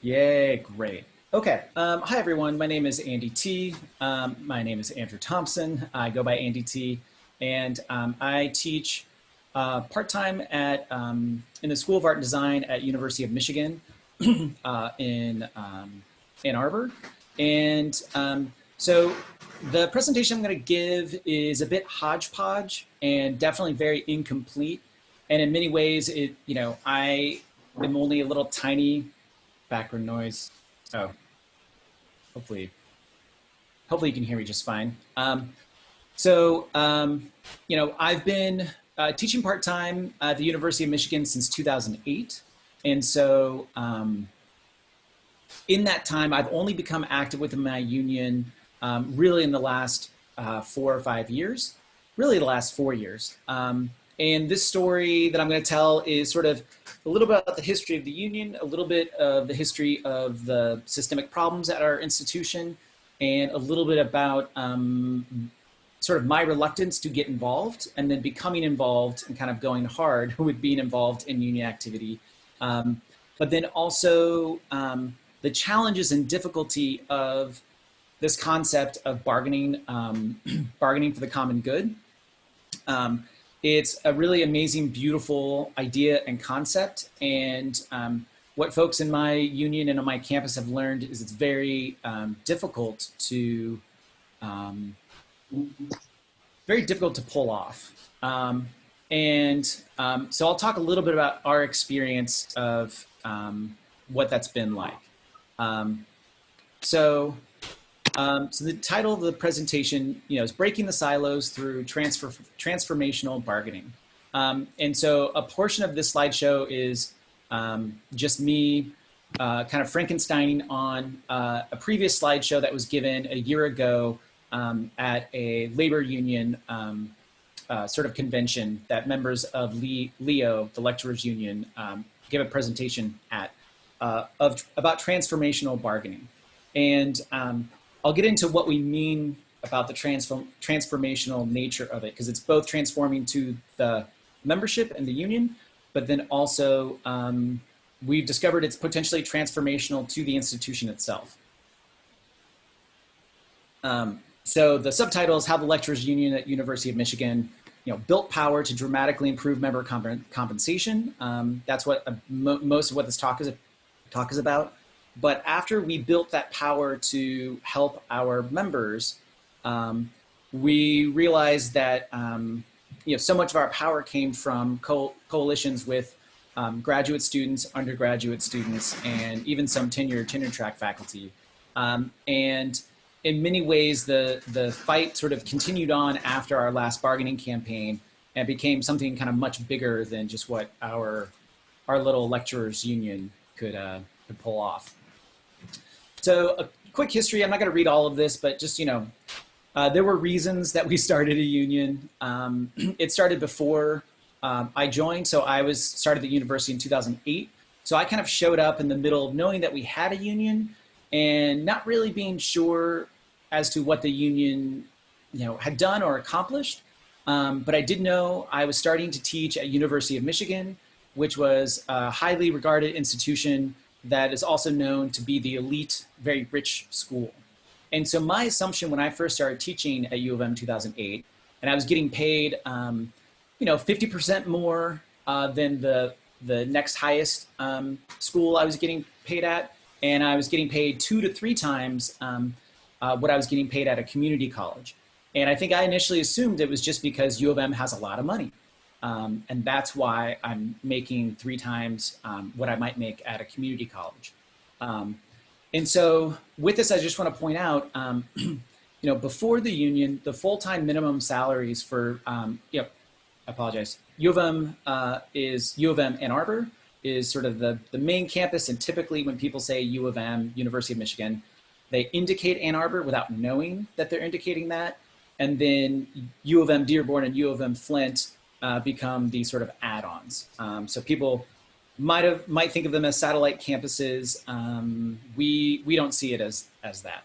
Yay, great. Okay, hi everyone. My name is Andy T. My name is Andrew Thompson. I go by Andy T. And I teach part-time at in the School of Art and Design at University of Michigan in Ann Arbor. And so the presentation I'm going to give is a bit hodgepodge and definitely very incomplete. And in many ways, I am only a little tiny background noise. Oh, hopefully, hopefully you can hear me just fine. So, I've been teaching part time at the University of Michigan since 2008, and so in that time, I've only become active within my union really in the last 4 or 5 years, really the last 4 years. And this story that I'm going to tell is sort of a little bit about the history of the union, a little bit of the history of the systemic problems at our institution, and a little bit about sort of my reluctance to get involved and then becoming involved and kind of going hard with being involved in union activity. But then also the challenges and difficulty of this concept of bargaining, bargaining for the common good. It's a really amazing, beautiful idea and concept. And what folks in my union and on my campus have learned is it's very difficult to pull off. So I'll talk a little bit about our experience of what that's been like. So the title of the presentation, is Breaking the Silos Through Transformational Bargaining. And so a portion of this slideshow is just me kind of Frankensteining on a previous slideshow that was given a year ago at a labor union sort of convention that members of LEO, the lecturers union, gave a presentation at about transformational bargaining. And I'll get into what we mean about the transformational nature of it, because it's both transforming to the membership and the union, but then also we've discovered it's potentially transformational to the institution itself. So the subtitle is How the Lecturers Union at University of Michigan built power to dramatically improve member compensation. That's what most of what this talk is about. But after we built that power to help our members, we realized that so much of our power came from coalitions with graduate students, undergraduate students, and even some tenure track faculty. And in many ways, the fight sort of continued on after our last bargaining campaign and became something kind of much bigger than just what our little lecturers union could pull off. So a quick history, I'm not going to read all of this, but just, there were reasons that we started a union. It started before I joined. So I started at the university in 2008. So I kind of showed up in the middle of knowing that we had a union and not really being sure as to what the union, had done or accomplished. But I did know I was starting to teach at University of Michigan, which was a highly regarded institution that is also known to be the elite, very rich school. And so my assumption when I first started teaching at U of M 2008, and I was getting paid, 50% more than the next highest school I was getting paid at, and I was getting paid 2 to 3 times what I was getting paid at a community college. And I think I initially assumed it was just because U of M has a lot of money. And that's why I'm making 3 times what I might make at a community college. And so with this, I just want to point out, before the union, the full-time minimum salaries for, I apologize, U of M is U of M Ann Arbor is sort of the main campus. And typically when people say U of M, University of Michigan, they indicate Ann Arbor without knowing that they're indicating that. And then U of M Dearborn and U of M Flint become these sort of add-ons. So people might think of them as satellite campuses. We don't see it as that.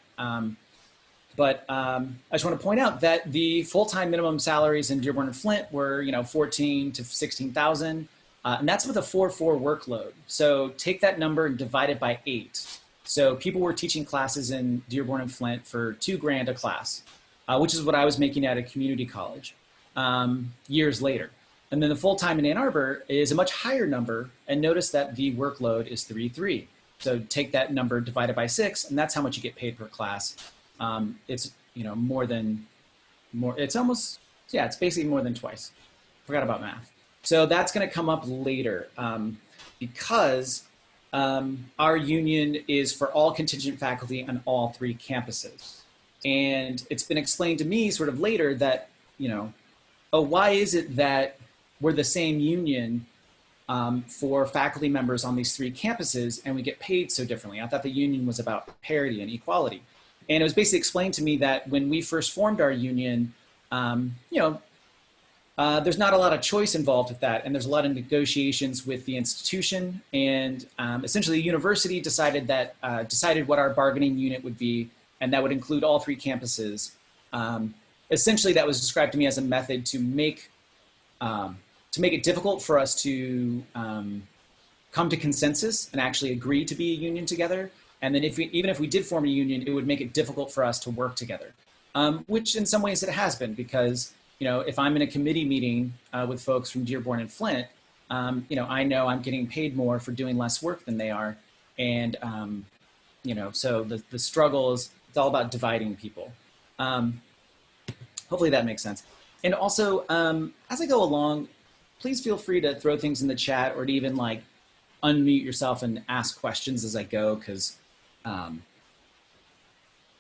But I just want to point out that the full-time minimum salaries in Dearborn and Flint were 14 to 16,000, And that's with a 4-4 workload. So take that number and divide it by 8. So people were teaching classes in Dearborn and Flint for $2,000 a class, which is what I was making at a community college years later. And then the full-time in Ann Arbor is a much higher number, and notice that the workload is 3-3. So take that number divided by 6, and that's how much you get paid per class. It's it's almost, yeah, it's basically more than twice. Forgot about math. So that's going to come up later because our union is for all contingent faculty on all 3 campuses. And it's been explained to me sort of later that, oh, why is it that we're the same union for faculty members on these 3 campuses and we get paid so differently? I thought the union was about parity and equality. And it was basically explained to me that when we first formed our union, there's not a lot of choice involved with that, and there's a lot of negotiations with the institution. And essentially, the university decided what our bargaining unit would be, and that would include all 3 campuses. Essentially, that was described to me as a method to make it difficult for us to come to consensus and actually agree to be a union together. And then even if we did form a union, it would make it difficult for us to work together, which in some ways it has been, because if I'm in a committee meeting with folks from Dearborn and Flint, I know I'm getting paid more for doing less work than they are. And, so the struggle is, it's all about dividing people. Hopefully that makes sense. And also, as I go along, please feel free to throw things in the chat or to even unmute yourself and ask questions as I go, because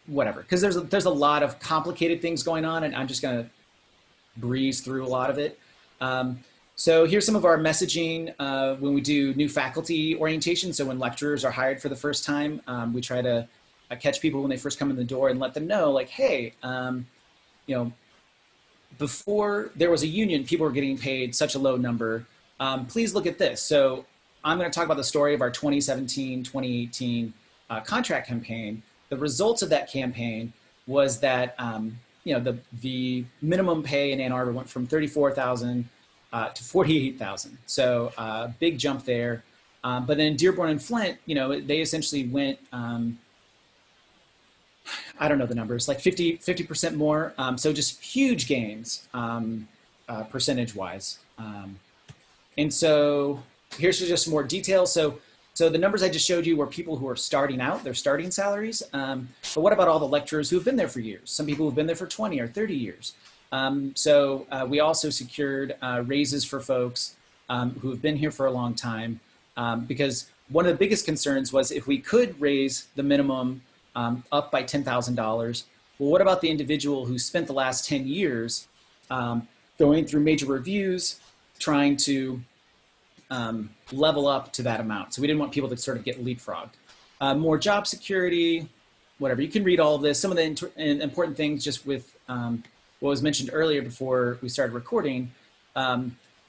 whatever, because there's a lot of complicated things going on, and I'm just going to breeze through a lot of it. So here's some of our messaging when we do new faculty orientation. So when lecturers are hired for the first time, we try to catch people when they first come in the door and let them know, hey, before there was a union, people were getting paid such a low number. Please look at this. So I'm going to talk about the story of our 2017-2018 contract campaign. The results of that campaign was that the minimum pay in Ann Arbor went from $34,000 to $48,000. So big jump there. But then in Dearborn and Flint, they essentially went, I don't know the numbers, 50% more. So just huge gains percentage-wise. And so here's just more details. So the numbers I just showed you were people who are starting out, their starting salaries. But what about all the lecturers who've been there for years? Some people who've been there for 20 or 30 years. So we also secured raises for folks who have been here for a long time, because one of the biggest concerns was if we could raise the minimum up by $10,000, well, what about the individual who spent the last 10 years going through major reviews, trying to level up to that amount? So we didn't want people to sort of get leapfrogged. More job security, whatever. You can read all of this. Some of the important things just with what was mentioned earlier before we started recording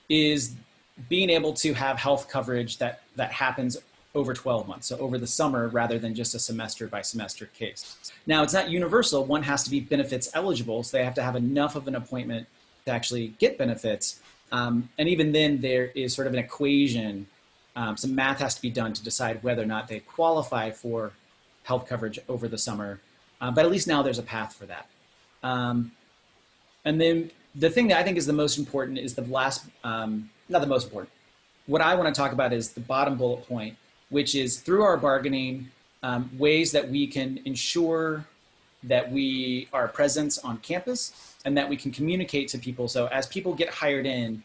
is being able to have health coverage that happens over 12 months, so over the summer rather than just a semester by semester case. Now, it's not universal. One has to be benefits eligible, so they have to have enough of an appointment to actually get benefits. And even then, there is sort of an equation. Some math has to be done to decide whether or not they qualify for health coverage over the summer. But at least now there's a path for that. And then the thing that I think is the most important is the last, not the most important. What I want to talk about is the bottom bullet point, which is through our bargaining, ways that we can ensure that we are present on campus and that we can communicate to people. So as people get hired in,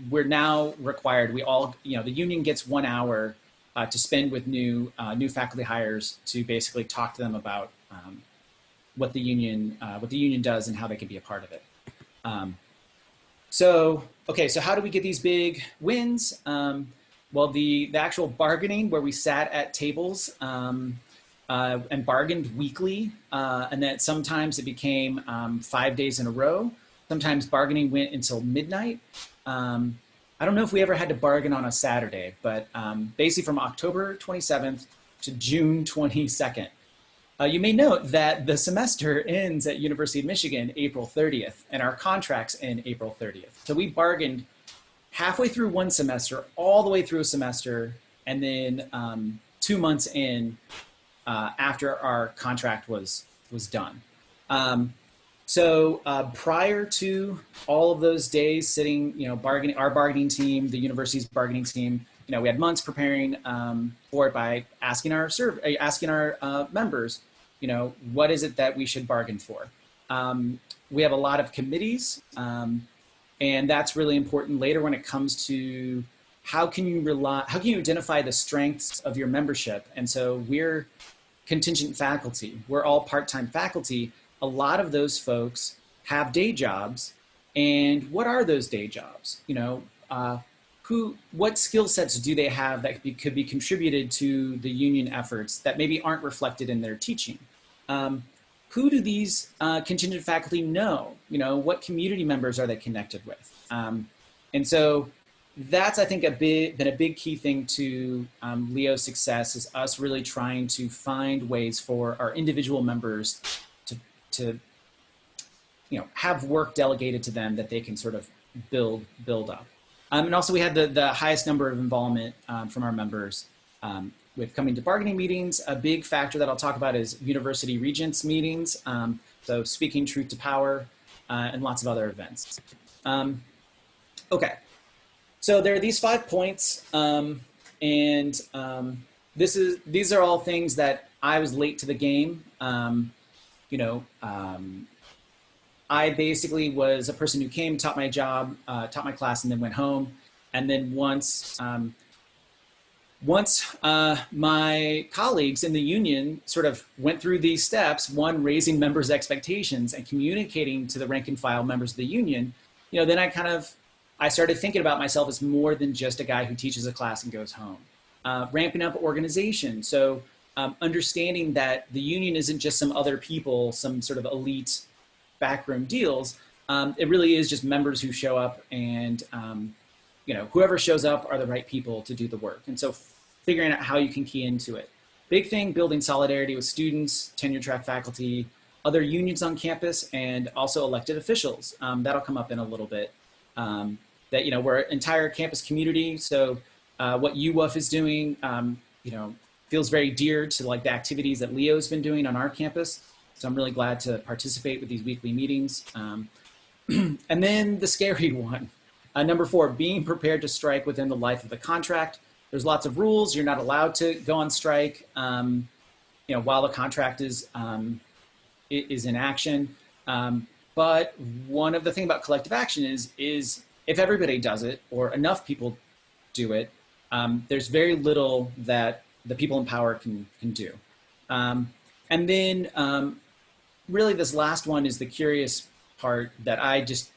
we're now required, the union gets 1 hour to spend with new faculty hires to basically talk to them about what the union does and how they can be a part of it. So how do we get these big wins? Well, the actual bargaining where we sat at tables and bargained weekly, and then sometimes it became 5 days in a row. Sometimes bargaining went until midnight. I don't know if we ever had to bargain on a Saturday, but basically from October 27th to June 22nd. You may note that the semester ends at University of Michigan April 30th, and our contracts end April 30th. So we bargained halfway through one semester, all the way through a semester, and then 2 months in after our contract was done. Prior to all of those days sitting, bargaining, our bargaining team, the university's bargaining team, we had months preparing for it by asking our members, what is it that we should bargain for? We have a lot of committees, and that's really important later when it comes to how can you identify the strengths of your membership? And so we're contingent faculty. We're all part-time faculty. A lot of those folks have day jobs. And what are those day jobs? What skill sets do they have that could be contributed to the union efforts that maybe aren't reflected in their teaching? Who do these contingent faculty know? What community members are they connected with? And so that's, I think, been a big key thing to Leo's success, is us really trying to find ways for our individual members to have work delegated to them that they can sort of build up. And also we had the highest number of involvement from our members with coming to bargaining meetings. A big factor that I'll talk about is university regents meetings. So speaking truth to power and lots of other events. Okay. So there are these 5 points, these are all things that I was late to the game. I basically was a person who came, taught my job, taught my class, and then went home. And then once my colleagues in the union sort of went through these steps, one, raising members' expectations and communicating to the rank and file members of the union, then I started thinking about myself as more than just a guy who teaches a class and goes home. Ramping up organization. So understanding that the union isn't just some other people, some sort of elite backroom deals. It really is just members who show up, and whoever shows up are the right people to do the work. And so figuring out how you can key into it. Big thing, building solidarity with students, tenure track faculty, other unions on campus, and also elected officials. That'll come up in a little bit. We're an entire campus community. So what UWUF is doing, feels very dear to like the activities that Leo's been doing on our campus. So I'm really glad to participate with these weekly meetings. And then the scary one, number 4, being prepared to strike within the life of the contract. There's lots of rules. You're not allowed to go on strike, while the contract is in action. But one of the things about collective action is if everybody does it or enough people do it, there's very little that the people in power can do. And then really this last one is the curious part that I just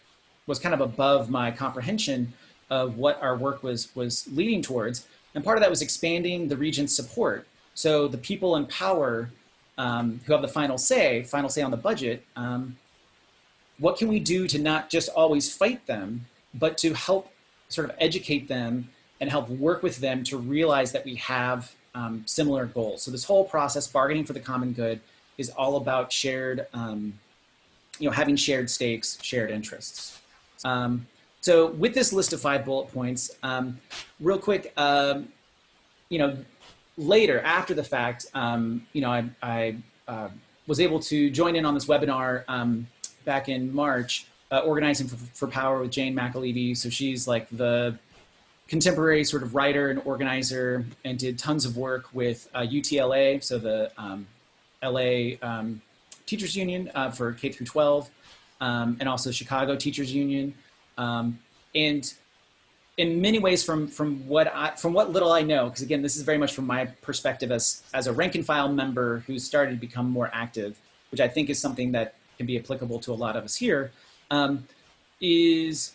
was kind of above my comprehension of what our work was leading towards. And part of that was expanding the region's support. So the people in power who have the final say on the budget, what can we do to not just always fight them, but to help sort of educate them and help work with them to realize that we have similar goals. So this whole process, bargaining for the common good, is all about shared, having shared stakes, shared interests. So with this list of 5 bullet points, real quick, later after the fact, I was able to join in on this webinar back in March, Organizing for Power with Jane McAlevey. So she's like the contemporary sort of writer and organizer, and did tons of work with UTLA, so the LA Teachers Union for K through 12, and also Chicago Teachers Union. And in many ways, from what little I know, because again, this is very much from my perspective as a rank and file member who's started to become more active, which I think is something that can be applicable to a lot of us here, is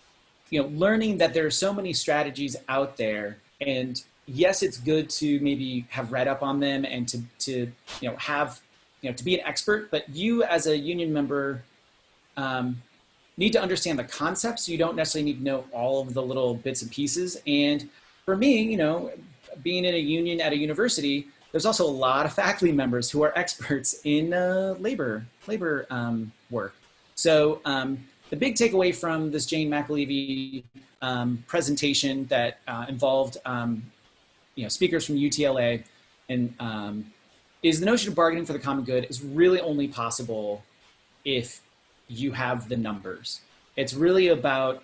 learning that there are so many strategies out there, and yes, it's good to maybe have read up on them and to have to be an expert, but you as a union member need to understand the concepts. You don't necessarily need to know all of the little bits and pieces. And for me, being in a union at a university, there's also a lot of faculty members who are experts in labor work. So the big takeaway from this Jane McAlevey presentation that involved speakers from UTLA and is the notion of bargaining for the common good is really only possible if you have the numbers. It's really about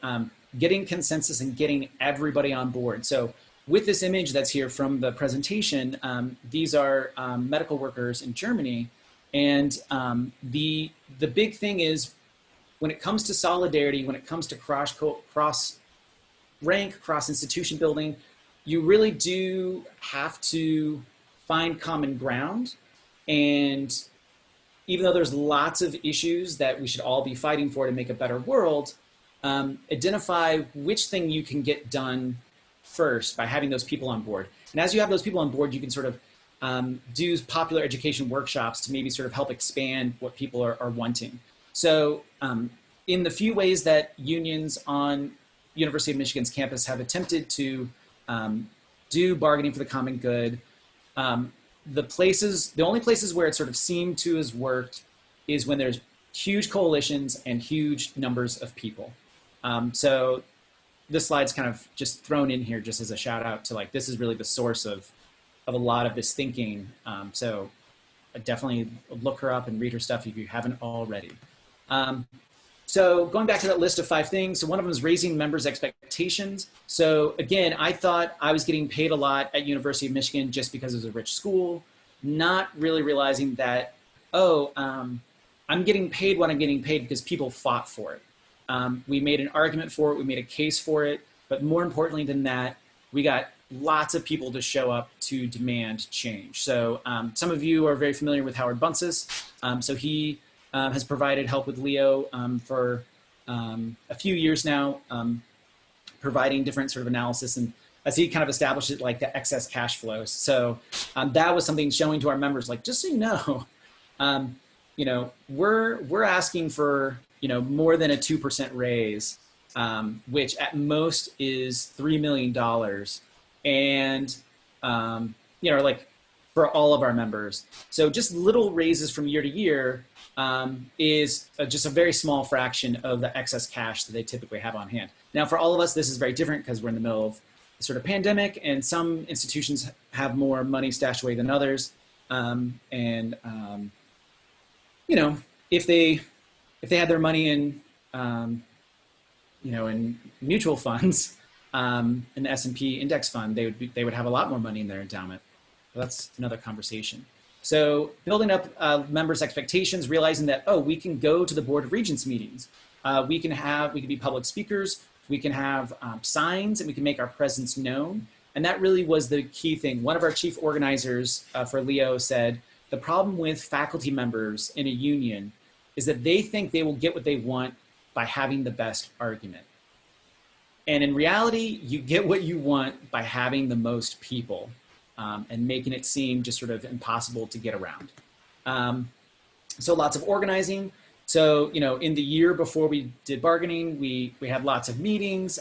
getting consensus and getting everybody on board. So with this image that's here from the presentation, these are medical workers in Germany. And the big thing is when it comes to solidarity, when it comes to cross rank, cross institution building, you really do have to find common ground. And even though there's lots of issues that we should all be fighting for to make a better world, identify which thing you can get done first by having those people on board. And as you have those people on board, you can sort of do popular education workshops to maybe sort of help expand what people are wanting. So in the few ways that unions on University of Michigan's campus have attempted to do bargaining for the common good, the only places where it sort of seemed to has worked is when there's huge coalitions and huge numbers of people. So this slide's kind of just thrown in here just as a shout out to like, this is really the source of a lot of this thinking. So definitely look her up and read her stuff if you haven't already. So going back to that list of 5 things, so one of them is raising members' expectations. So again, I thought I was getting paid a lot at University of Michigan just because it was a rich school, not really realizing that, I'm getting paid what I'm getting paid because people fought for it. We made an argument for it, we made a case for it, but more importantly than that, we got lots of people to show up to demand change. So some of you are very familiar with Howard Bunces. So he has provided help with Leo for a few years now, providing different sort of analysis, and as he kind of established it, like the excess cash flows. So that was something showing to our members, like, just so you know, we're asking for, more than a 2% raise, which at most is $3 million. And, like for all of our members. So just little raises from year to year is just a very small fraction of the excess cash that they typically have on hand. Now, for all of us, this is very different because we're in the middle of a sort of pandemic, and some institutions have more money stashed away than others. If they had their money in, in mutual funds, in the S&P index fund, they would have a lot more money in their endowment. But that's another conversation. So building up members' expectations, realizing that, we can go to the Board of Regents meetings. We can be public speakers. We can have signs, and we can make our presence known. And that really was the key thing. One of our chief organizers for Leo said, the problem with faculty members in a union is that they think they will get what they want by having the best argument. And in reality, you get what you want by having the most people and making it seem just sort of impossible to get around. So lots of organizing. So, in the year before we did bargaining, we had lots of meetings,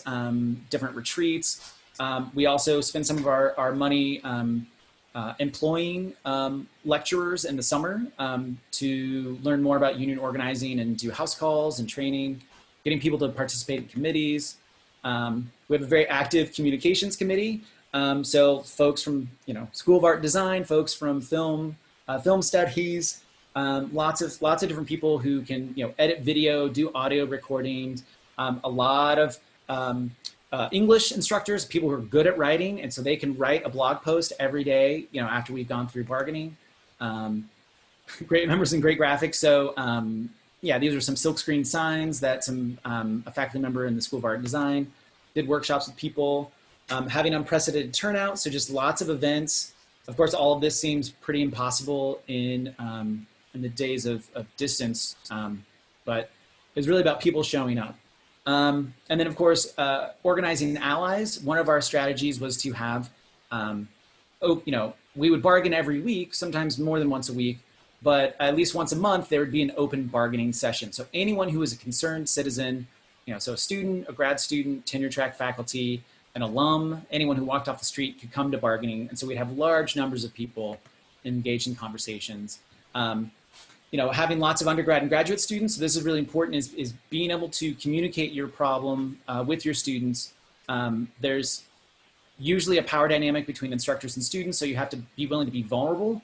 different retreats. We also spent some of our money employing lecturers in the summer to learn more about union organizing and do house calls and training, getting people to participate in committees. We have a very active communications committee. So folks from, School of Art and Design, folks from film studies, lots of different people who can, edit video, do audio recordings, a lot of English instructors, people who are good at writing, and so they can write a blog post every day, after we've gone through bargaining. Great members and great graphics. So these are some silkscreen signs that a faculty member in the School of Art and Design did workshops with people, having unprecedented turnout. So just lots of events. Of course, all of this seems pretty impossible in the days of distance, but it's really about people showing up. And then, of course, organizing allies. One of our strategies was to have, we would bargain every week, sometimes more than once a week, but at least once a month, there would be an open bargaining session. So anyone who is a concerned citizen, so a student, a grad student, tenure track faculty, an alum, anyone who walked off the street could come to bargaining. And so we'd have large numbers of people engaged in conversations. having lots of undergrad and graduate students. So this is really important, is being able to communicate your problem with your students. There's usually a power dynamic between instructors and students, so you have to be willing to be vulnerable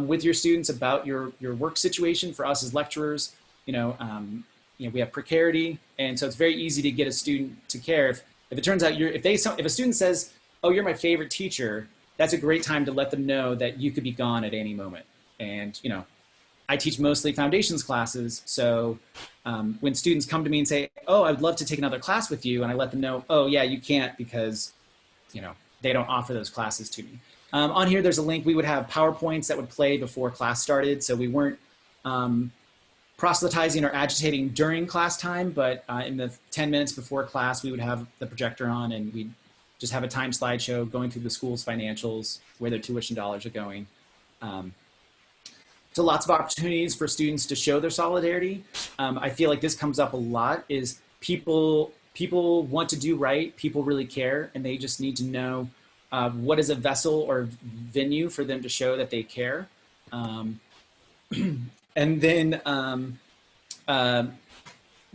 with your students about your work situation. For us as lecturers, we have precarity, and so it's very easy to get a student to care. If it turns out if a student says, "Oh, you're my favorite teacher," that's a great time to let them know that you could be gone at any moment. And I teach mostly foundations classes, so when students come to me and say, "Oh, I'd love to take another class with you," and I let them know, "Oh, yeah, you can't because they don't offer those classes to me." On here, there's a link. We would have PowerPoints that would play before class started, so we weren't proselytizing or agitating during class time, but in the 10 minutes before class, we would have the projector on, and we'd just have a time slideshow going through the school's financials, where their tuition dollars are going. So lots of opportunities for students to show their solidarity. I feel like this comes up a lot, is people want to do right, people really care, and they just need to know what is a vessel or venue for them to show that they care. And then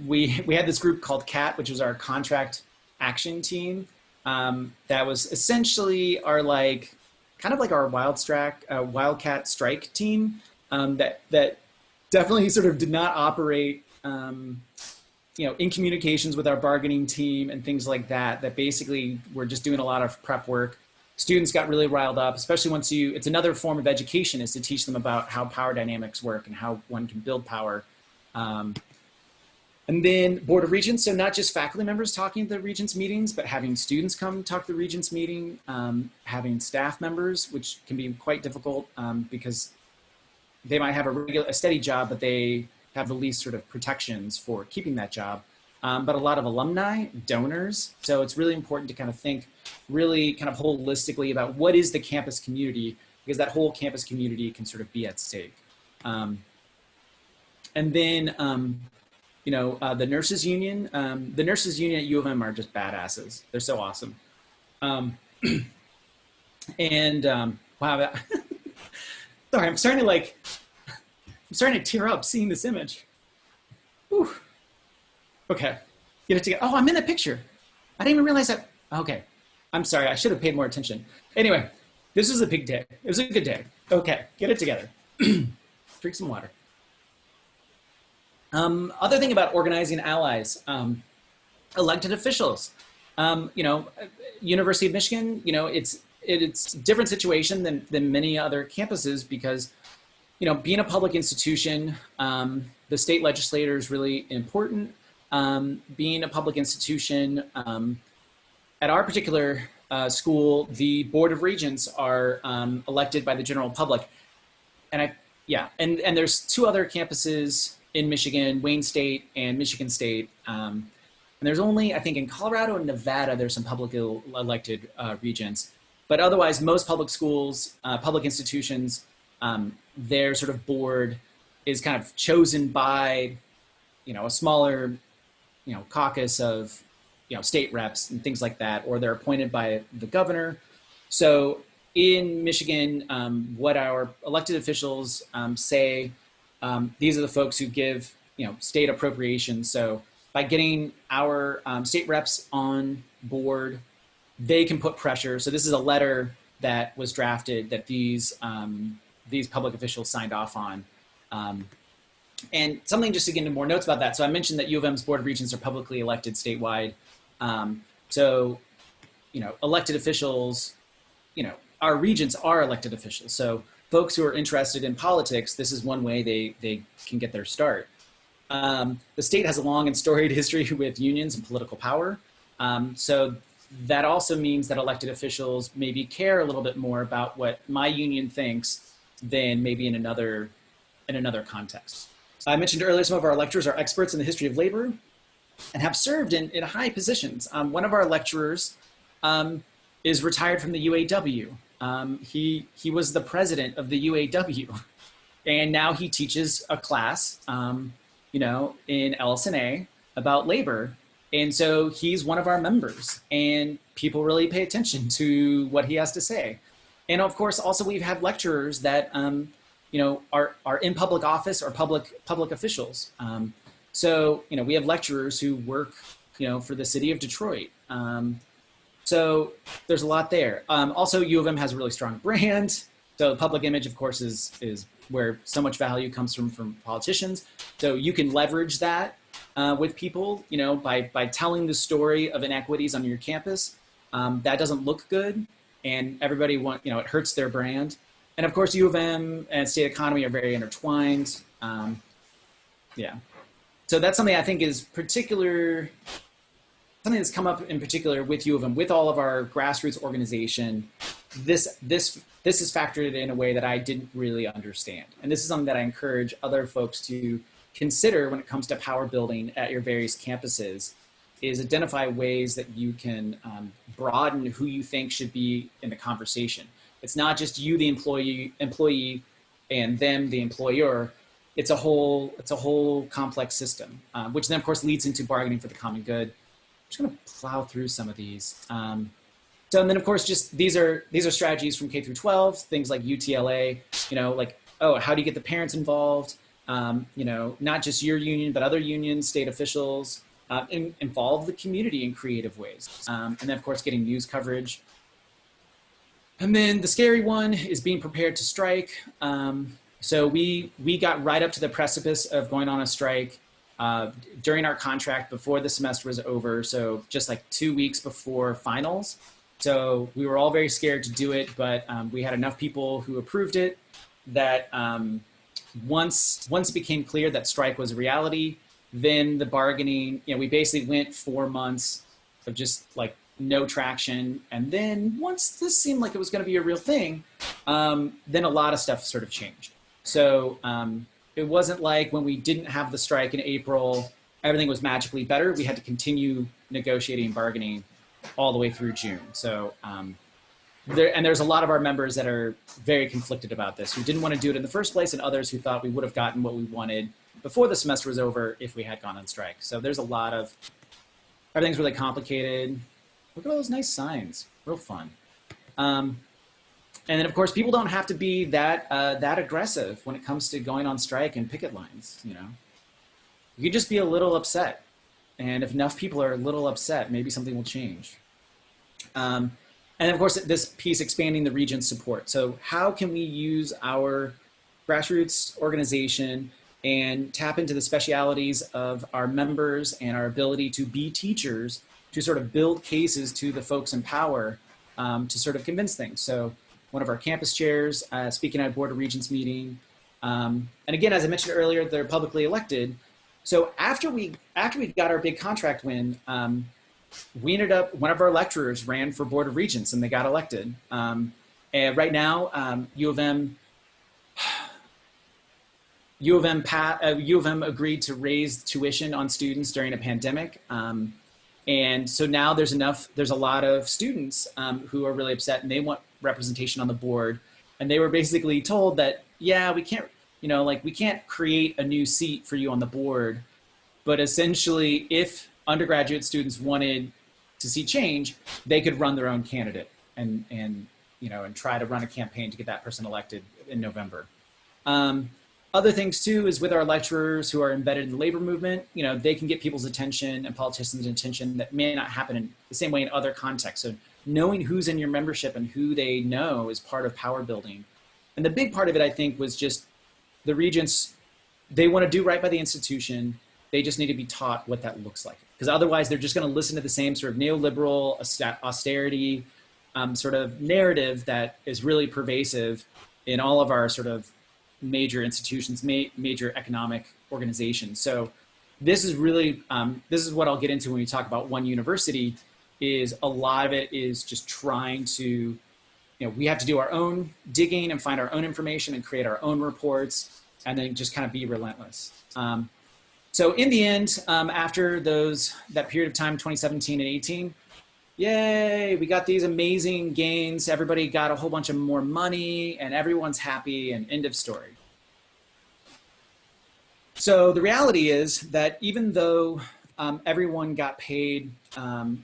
we had this group called CAT, which was our contract action team. That was essentially our kind of like our wildcat strike team. That definitely sort of did not operate, in communications with our bargaining team and things like that, that basically were just doing a lot of prep work. Students got really riled up, especially once it's another form of education, is to teach them about how power dynamics work and how one can build power. And then Board of Regents, so not just faculty members talking to the Regents meetings, but having students come talk to the Regents meeting, having staff members, which can be quite difficult because they might have a steady job, but they have the least sort of protections for keeping that job. But a lot of alumni, donors. So it's really important to kind of think really kind of holistically about what is the campus community, because that whole campus community can sort of be at stake. And then, the nurses union. The nurses union at U of M are just badasses. They're so awesome. Wow, sorry, I'm starting to tear up seeing this image. Whew. Okay, get it together. Oh, I'm in the picture. I didn't even realize that. Okay, I'm sorry, I should have paid more attention. Anyway, this was a big day. It was a good day. Okay, get it together. Drink some water. Other thing about organizing allies, elected officials. University of Michigan, it's a different situation than many other campuses because, being a public institution, the state legislator is really important. Being a public institution, at our particular school, the Board of Regents are elected by the general public. And there's two other campuses in Michigan, Wayne State and Michigan State. And there's only, I think in Colorado and Nevada, there's some public elected regents. But otherwise, most public schools, public institutions, their sort of board is kind of chosen by, a smaller, caucus of, state reps and things like that, or they're appointed by the governor. So in Michigan, what our elected officials say, these are the folks who give, state appropriations. So by getting our state reps on board, they can put pressure. So this is a letter that was drafted that these public officials signed off on. And something just to get into more notes about that. So I mentioned that U of M's Board of Regents are publicly elected statewide. So, elected officials, our regents are elected officials. So folks who are interested in politics, this is one way they can get their start. The state has a long and storied history with unions and political power. So that also means that elected officials maybe care a little bit more about what my union thinks than maybe in another context. I mentioned earlier some of our lecturers are experts in the history of labor and have served in high positions. One of our lecturers is retired from the UAW. He was the president of the UAW, and now he teaches a class, in LS&A about labor. And so he's one of our members, and people really pay attention to what he has to say. And of course, also we've had lecturers that, are in public office or public officials. So, we have lecturers who work, for the city of Detroit. So there's a lot there. Also, U of M has a really strong brand. So public image, of course, is where so much value comes from politicians. So you can leverage that with people, by telling the story of inequities on your campus. That doesn't look good, and everybody it hurts their brand. And of course, U of M and state economy are very intertwined. Yeah. So that's something I think is something that's come up in particular with U of M, with all of our grassroots organization. This is factored in a way that I didn't really understand. And this is something that I encourage other folks to consider when it comes to power building at your various campuses, is identify ways that you can broaden who you think should be in the conversation. It's not just you, the employee, and them, the employer. It's a whole complex system, which then of course leads into bargaining for the common good. I'm just going to plow through some of these. So, and then of course, just these are strategies from K through 12, things like UTLA, how do you get the parents involved? Not just your union, but other unions, state officials, involve the community in creative ways. And then of course, getting news coverage. And then the scary one is being prepared to strike. So we got right up to the precipice of going on a strike during our contract before the semester was over. So just like 2 weeks before finals. So we were all very scared to do it, but we had enough people who approved it that once it became clear that strike was a reality, then the bargaining, we basically went 4 months of just like no traction. And then once this seemed like it was going to be a real thing, then a lot of stuff sort of changed. So it wasn't like when we didn't have the strike in April, everything was magically better. We had to continue negotiating and bargaining all the way through June. So there's a lot of our members that are very conflicted about this, who didn't want to do it in the first place, and others who thought we would have gotten what we wanted before the semester was over if we had gone on strike. So there's a lot of, everything's really complicated. Look at all those nice signs, real fun. And then, of course, people don't have to be that aggressive when it comes to going on strike and picket lines. You can just be a little upset, and if enough people are a little upset, maybe something will change. And then, of course, this piece, expanding the region's support. So how can we use our grassroots organization and tap into the specialities of our members and our ability to be teachers to sort of build cases to the folks in power to sort of convince things. So one of our campus chairs speaking at a Board of Regents meeting. And again, as I mentioned earlier, they're publicly elected. So after we got our big contract win, we ended up, one of our lecturers ran for Board of Regents and they got elected. And right now, U of M agreed to raise tuition on students during a pandemic. And so now there's a lot of students who are really upset and they want representation on the board. And they were basically told that, yeah, we can't create a new seat for you on the board. But essentially, if undergraduate students wanted to see change, they could run their own candidate and try to run a campaign to get that person elected in November. Other things too is with our lecturers who are embedded in the labor movement, they can get people's attention and politicians' attention that may not happen in the same way in other contexts. So knowing who's in your membership and who they know is part of power building. And the big part of it, I think, was just the regents, they want to do right by the institution. They just need to be taught what that looks like. Because otherwise they're just going to listen to the same sort of neoliberal austerity sort of narrative that is really pervasive in all of our sort of major institutions, major economic organizations. So this is really, this is what I'll get into when we talk about one university, is a lot of it is just trying to, we have to do our own digging and find our own information and create our own reports and then just kind of be relentless. So in the end, after that period of time, 2017 and 18, yay, we got these amazing gains. Everybody got a whole bunch of more money and everyone's happy, and end of story. So the reality is that even though everyone got paid,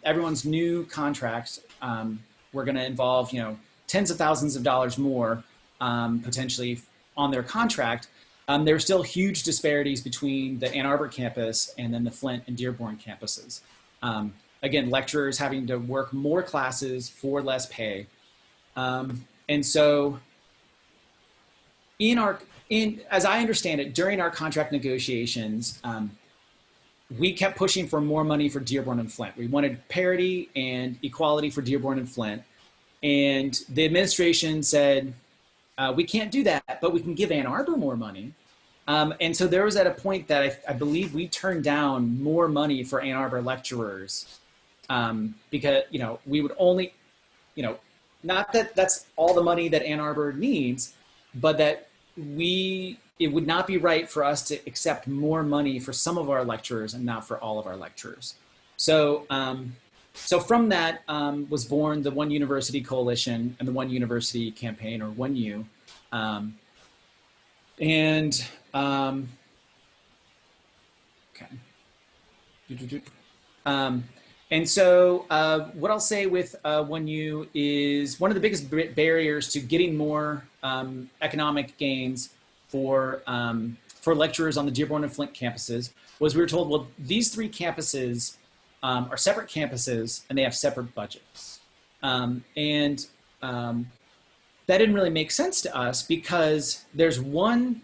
everyone's new contracts were going to involve, tens of thousands of dollars more potentially on their contract, there were still huge disparities between the Ann Arbor campus and then the Flint and Dearborn campuses. Again, lecturers having to work more classes for less pay. And so as I understand it, during our contract negotiations, we kept pushing for more money for Dearborn and Flint. We wanted parity and equality for Dearborn and Flint. And the administration said, we can't do that, but we can give Ann Arbor more money. And so there was at a point that I believe we turned down more money for Ann Arbor lecturers because, we would only, not that that's all the money that Ann Arbor needs, but that it would not be right for us to accept more money for some of our lecturers and not for all of our lecturers. So, so from that was born the One University Coalition and the One University Campaign, or 1U. And so what I'll say with 1U is one of the biggest barriers to getting more economic gains for lecturers on the Dearborn and Flint campuses was we were told, well, these three campuses are separate campuses and they have separate budgets. That didn't really make sense to us because there's one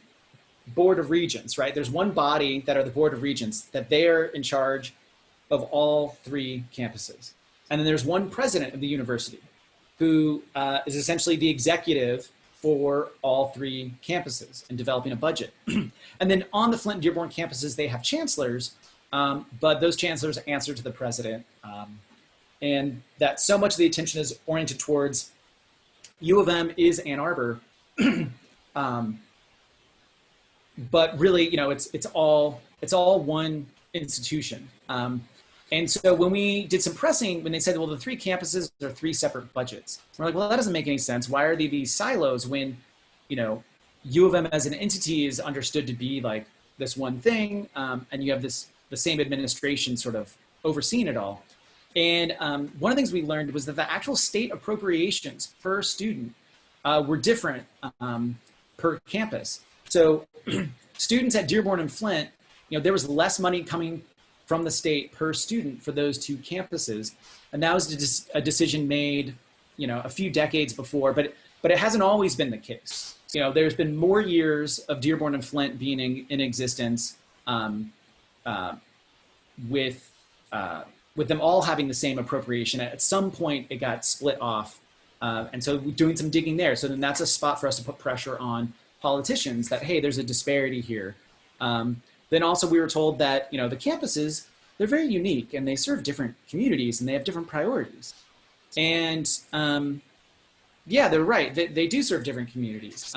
board of regents, right? There's one body that are the board of regents that they are in charge of all three campuses. And then there's one president of the university who is essentially the executive for all three campuses and developing a budget. And then on the Flint and Dearborn campuses, they have chancellors, but those chancellors answer to the president. And that so much of the attention is oriented towards U of M is Ann Arbor. But really, it's all one institution. And so when we did some pressing, when they said, well, the three campuses are three separate budgets, we're like, well, that doesn't make any sense. Why are they these silos when, U of M as an entity is understood to be like this one thing, and you have the same administration sort of overseeing it all. And one of the things we learned was that the actual state appropriations per student were different per campus. So students at Dearborn and Flint, there was less money coming from the state per student for those two campuses. And that was a decision made, a few decades before, but it hasn't always been the case. There's been more years of Dearborn and Flint being in existence with them all having the same appropriation. At some point, it got split off. And so we're doing some digging there. So then that's a spot for us to put pressure on politicians that, hey, there's a disparity here. Then also we were told that, the campuses, they're very unique and they serve different communities and they have different priorities. And yeah, they're right. They do serve different communities.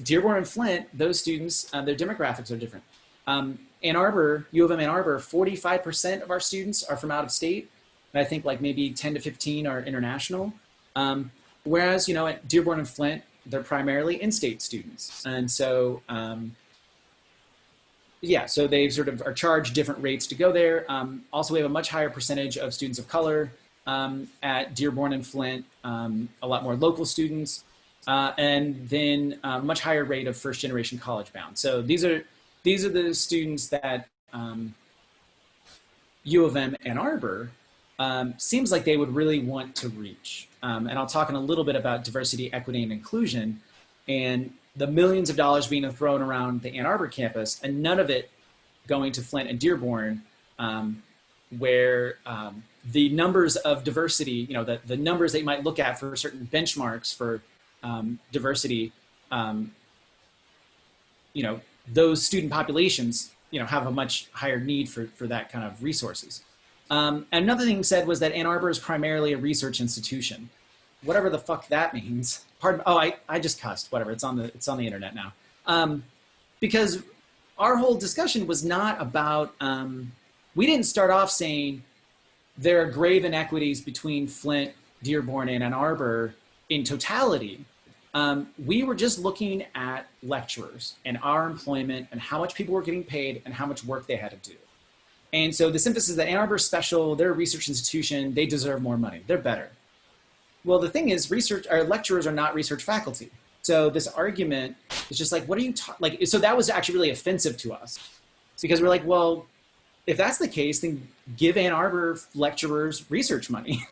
Dearborn and Flint, those students, their demographics are different. Ann Arbor, U of M Ann Arbor, 45% of our students are from out of state. And I think like maybe 10 to 15 are international. Whereas, at Dearborn and Flint, they're primarily in-state students. And so, yeah, so they sort of are charged different rates to go there. Also, we have a much higher percentage of students of color at Dearborn and Flint, a lot more local students, and then a much higher rate of first-generation college bound. So these are the students that U of M Ann Arbor seems like they would really want to reach. And I'll talk in a little bit about diversity, equity, and inclusion, and the millions of dollars being thrown around the Ann Arbor campus, and none of it going to Flint and Dearborn, where the numbers of diversity, the numbers they might look at for certain benchmarks for diversity, those student populations, have a much higher need for that kind of resources. Another thing said was that Ann Arbor is primarily a research institution. Whatever the fuck that means. Pardon. Oh, I just cussed. Whatever. It's on the internet now. Because our whole discussion was not about. We didn't start off saying there are grave inequities between Flint, Dearborn, and Ann Arbor in totality. We were just looking at lecturers and our employment and how much people were getting paid and how much work they had to do. And so this emphasis that Ann Arbor is special, they're a research institution, they deserve more money, they're better. Well, the thing is, lecturers are not research faculty. So this argument is just like, what are you like? So that was actually really offensive to us because we're like, well, if that's the case, then give Ann Arbor lecturers research money.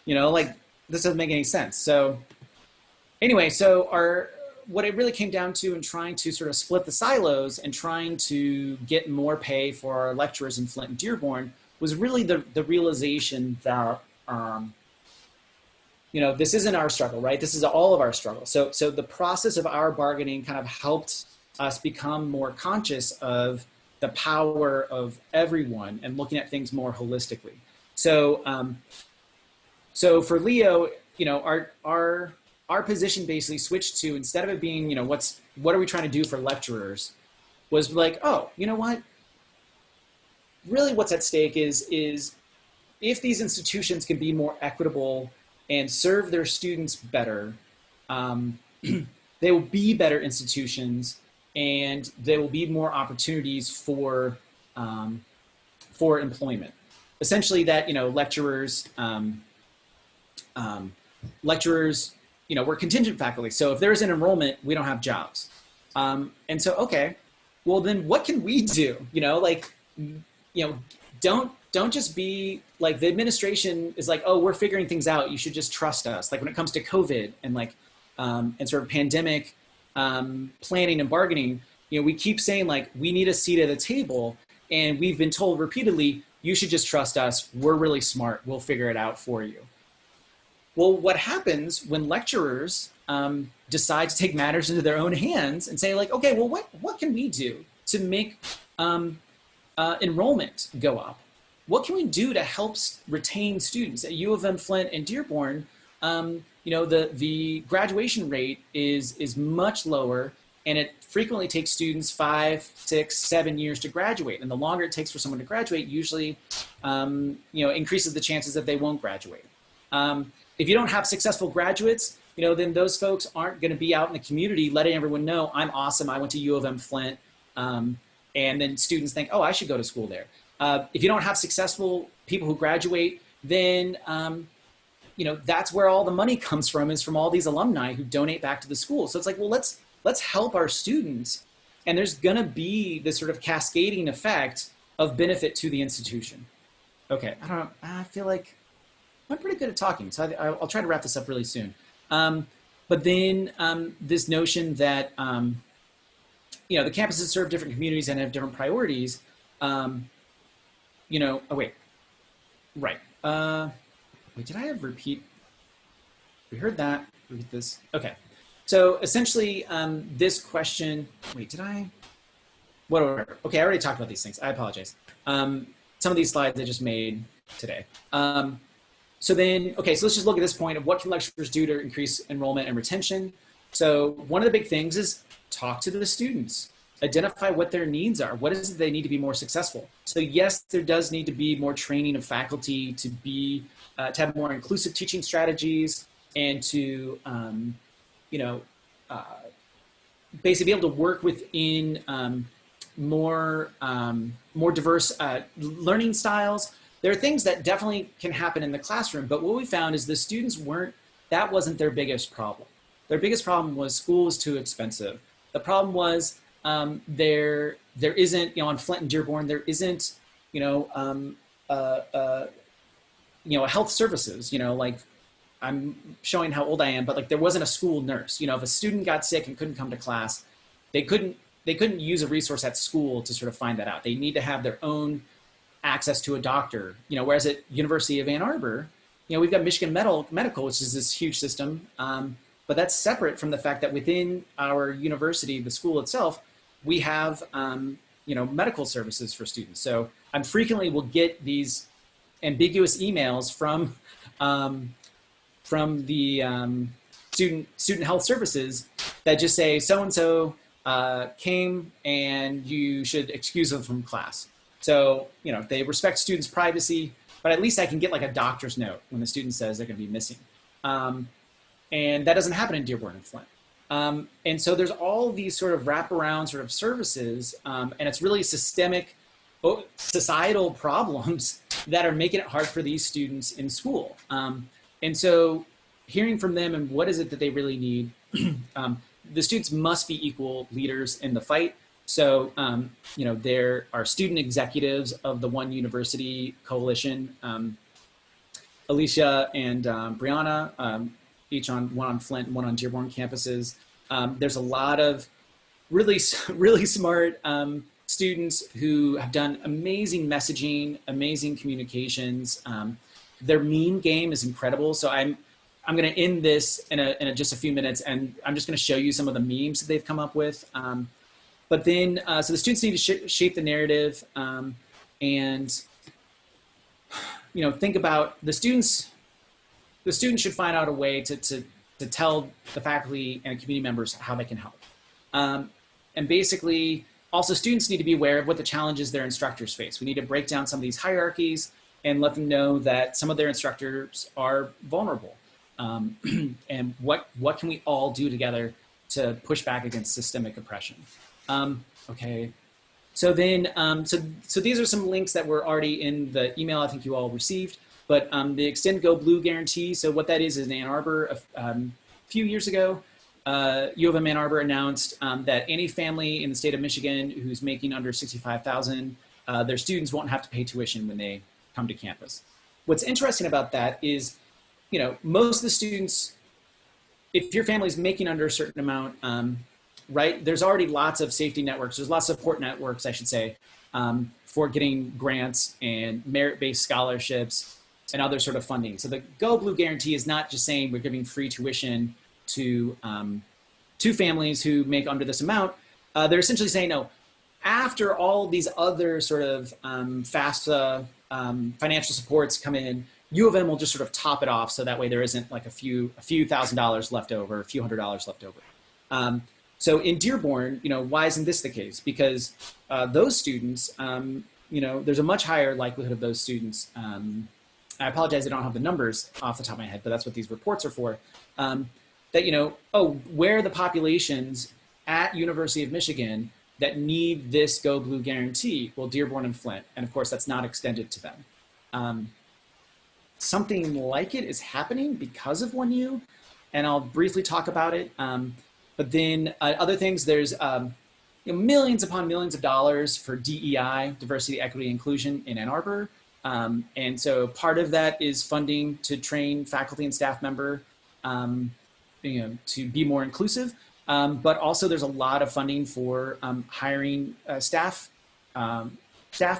Like this doesn't make any sense. So anyway, so what it really came down to in trying to sort of split the silos and trying to get more pay for our lecturers in Flint and Dearborn was really the realization that, this isn't our struggle, right? This is all of our struggle. So the process of our bargaining kind of helped us become more conscious of the power of everyone and looking at things more holistically. So for Leo, our position basically switched to, instead of it being, what are we trying to do for lecturers, was like, oh, you know what? Really what's at stake is if these institutions can be more equitable and serve their students better, they will be better institutions and there will be more opportunities for employment. Essentially that, lecturers, we're contingent faculty. So if there's an enrollment, we don't have jobs. And so, okay, well then what can we do? Don't just be like, the administration is like, oh, we're figuring things out, you should just trust us. Like when it comes to COVID and and sort of pandemic planning and bargaining, we keep saying like, we need a seat at the table. And we've been told repeatedly, you should just trust us. We're really smart. We'll figure it out for you. Well, what happens when lecturers decide to take matters into their own hands and say like, okay, well, what can we do to make enrollment go up? What can we do to help retain students? At U of M, Flint, and Dearborn, the graduation rate is much lower, and it frequently takes students 5, 6, 7 years to graduate. And the longer it takes for someone to graduate, usually, increases the chances that they won't graduate. If you don't have successful graduates, then those folks aren't going to be out in the community letting everyone know, I'm awesome, I went to U of M, Flint, and then students think, oh, I should go to school there. If you don't have successful people who graduate, then that's where all the money comes from, is from all these alumni who donate back to the school. So it's like, well, let's help our students, and there's going to be this sort of cascading effect of benefit to the institution. Okay, I feel like I'm pretty good at talking, so I'll try to wrap this up really soon. But then this notion that the campuses serve different communities and have different priorities. Oh wait, right. Wait, did I have repeat? We heard that. Repeat this. Okay. So essentially, this question. Wait, did I? Whatever. Okay, I already talked about these things. I apologize. Some of these slides I just made today. So let's just look at this point of what can lecturers do to increase enrollment and retention. So one of the big things is talk to the students. Identify what their needs are. What is it they need to be more successful? So yes, there does need to be more training of faculty to have more inclusive teaching strategies and to, basically be able to work within more diverse learning styles. There are things that definitely can happen in the classroom, but what we found is the students that wasn't their biggest problem. Their biggest problem was school was too expensive. The problem was there isn't, on Flint and Dearborn, there isn't, health services, like I'm showing how old I am, but like there wasn't a school nurse. If a student got sick and couldn't come to class, they couldn't use a resource at school to sort of find that out. They need to have their own access to a doctor, whereas at University of Ann Arbor, we've got Michigan Medical, which is this huge system. But that's separate from the fact that within our university, the school itself, we have, medical services for students. So I frequently will get these ambiguous emails from the student health services that just say, so-and-so came and you should excuse them from class. So, they respect students' privacy, but at least I can get like a doctor's note when the student says they're going to be missing. And that doesn't happen in Dearborn and Flint. And so there's all these sort of wraparound sort of services, and it's really systemic societal problems that are making it hard for these students in school. And so hearing from them and what is it that they really need, the students must be equal leaders in the fight. So, there are student executives of the One University Coalition, Alicia and Brianna, each on one on Flint and one on Dearborn campuses. There's a lot of really, really smart students who have done amazing messaging, amazing communications. Their meme game is incredible. So I'm going to end this in just a few minutes, and I'm just going to show you some of the memes that they've come up with. But then, so the students need to shape the narrative, and think about the students. The students should find out a way to tell the faculty and community members how they can help. And basically, also students need to be aware of what the challenges their instructors face. We need to break down some of these hierarchies and let them know that some of their instructors are vulnerable. And what can we all do together to push back against systemic oppression? Okay, so then, so these are some links that were already in the email I think you all received, but the Extend Go Blue guarantee, so what that is in Ann Arbor, a few years ago, U of M Ann Arbor announced that any family in the state of Michigan who's making under $65,000, their students won't have to pay tuition when they come to campus. What's interesting about that is, most of the students, if your family's making under a certain amount, right, there's already lots of safety networks, there's lots of support networks, I should say, for getting grants and merit-based scholarships and other sort of funding. So the Go Blue guarantee is not just saying we're giving free tuition to families who make under this amount. They're essentially saying, no, after all these other sort of FAFSA financial supports come in, U of M will just sort of top it off, so that way there isn't like a few $1,000s left over, a few $100s left over. So in Dearborn, why isn't this the case? Because those students, there's a much higher likelihood of those students. I apologize, I don't have the numbers off the top of my head, but that's what these reports are for. That, where are the populations at University of Michigan that need this Go Blue guarantee? Well, Dearborn and Flint, and of course that's not extended to them. Something like it is happening because of 1U, and I'll briefly talk about it. But then other things, there's millions upon millions of dollars for DEI, diversity, equity, inclusion in Ann Arbor. And so part of that is funding to train faculty and staff member to be more inclusive. But also there's a lot of funding for hiring staff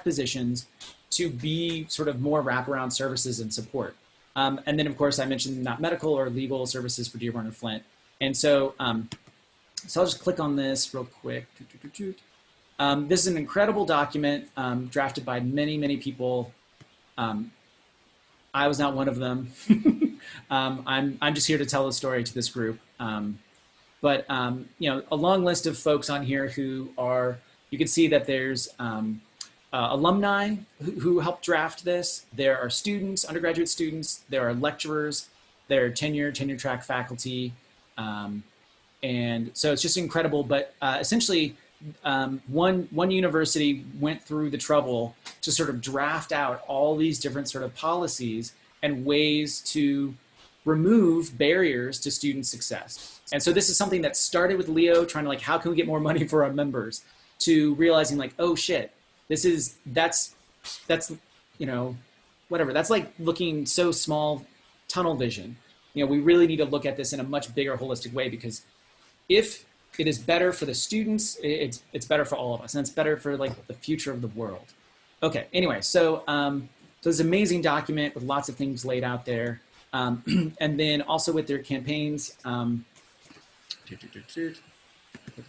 positions to be sort of more wraparound services and support. And then of course I mentioned not medical or legal services for Dearborn and Flint. And so, so I'll just click on this real quick. This is an incredible document drafted by many, many people. I was not one of them. I'm just here to tell the story to this group. But a long list of folks on here who are, you can see that there's alumni who helped draft this. There are students, undergraduate students, there are lecturers, there are tenure track faculty. And so it's just incredible, but essentially one university went through the trouble to sort of draft out all these different sort of policies and ways to remove barriers to student success. And so this is something that started with Leo trying to like, how can we get more money for our members, to realizing like, oh shit, that's whatever. That's like looking so small, tunnel vision. We really need to look at this in a much bigger holistic way, because if it is better for the students, it's better for all of us, and it's better for like the future of the world. Okay, anyway, so this amazing document with lots of things laid out there. And then also with their campaigns, click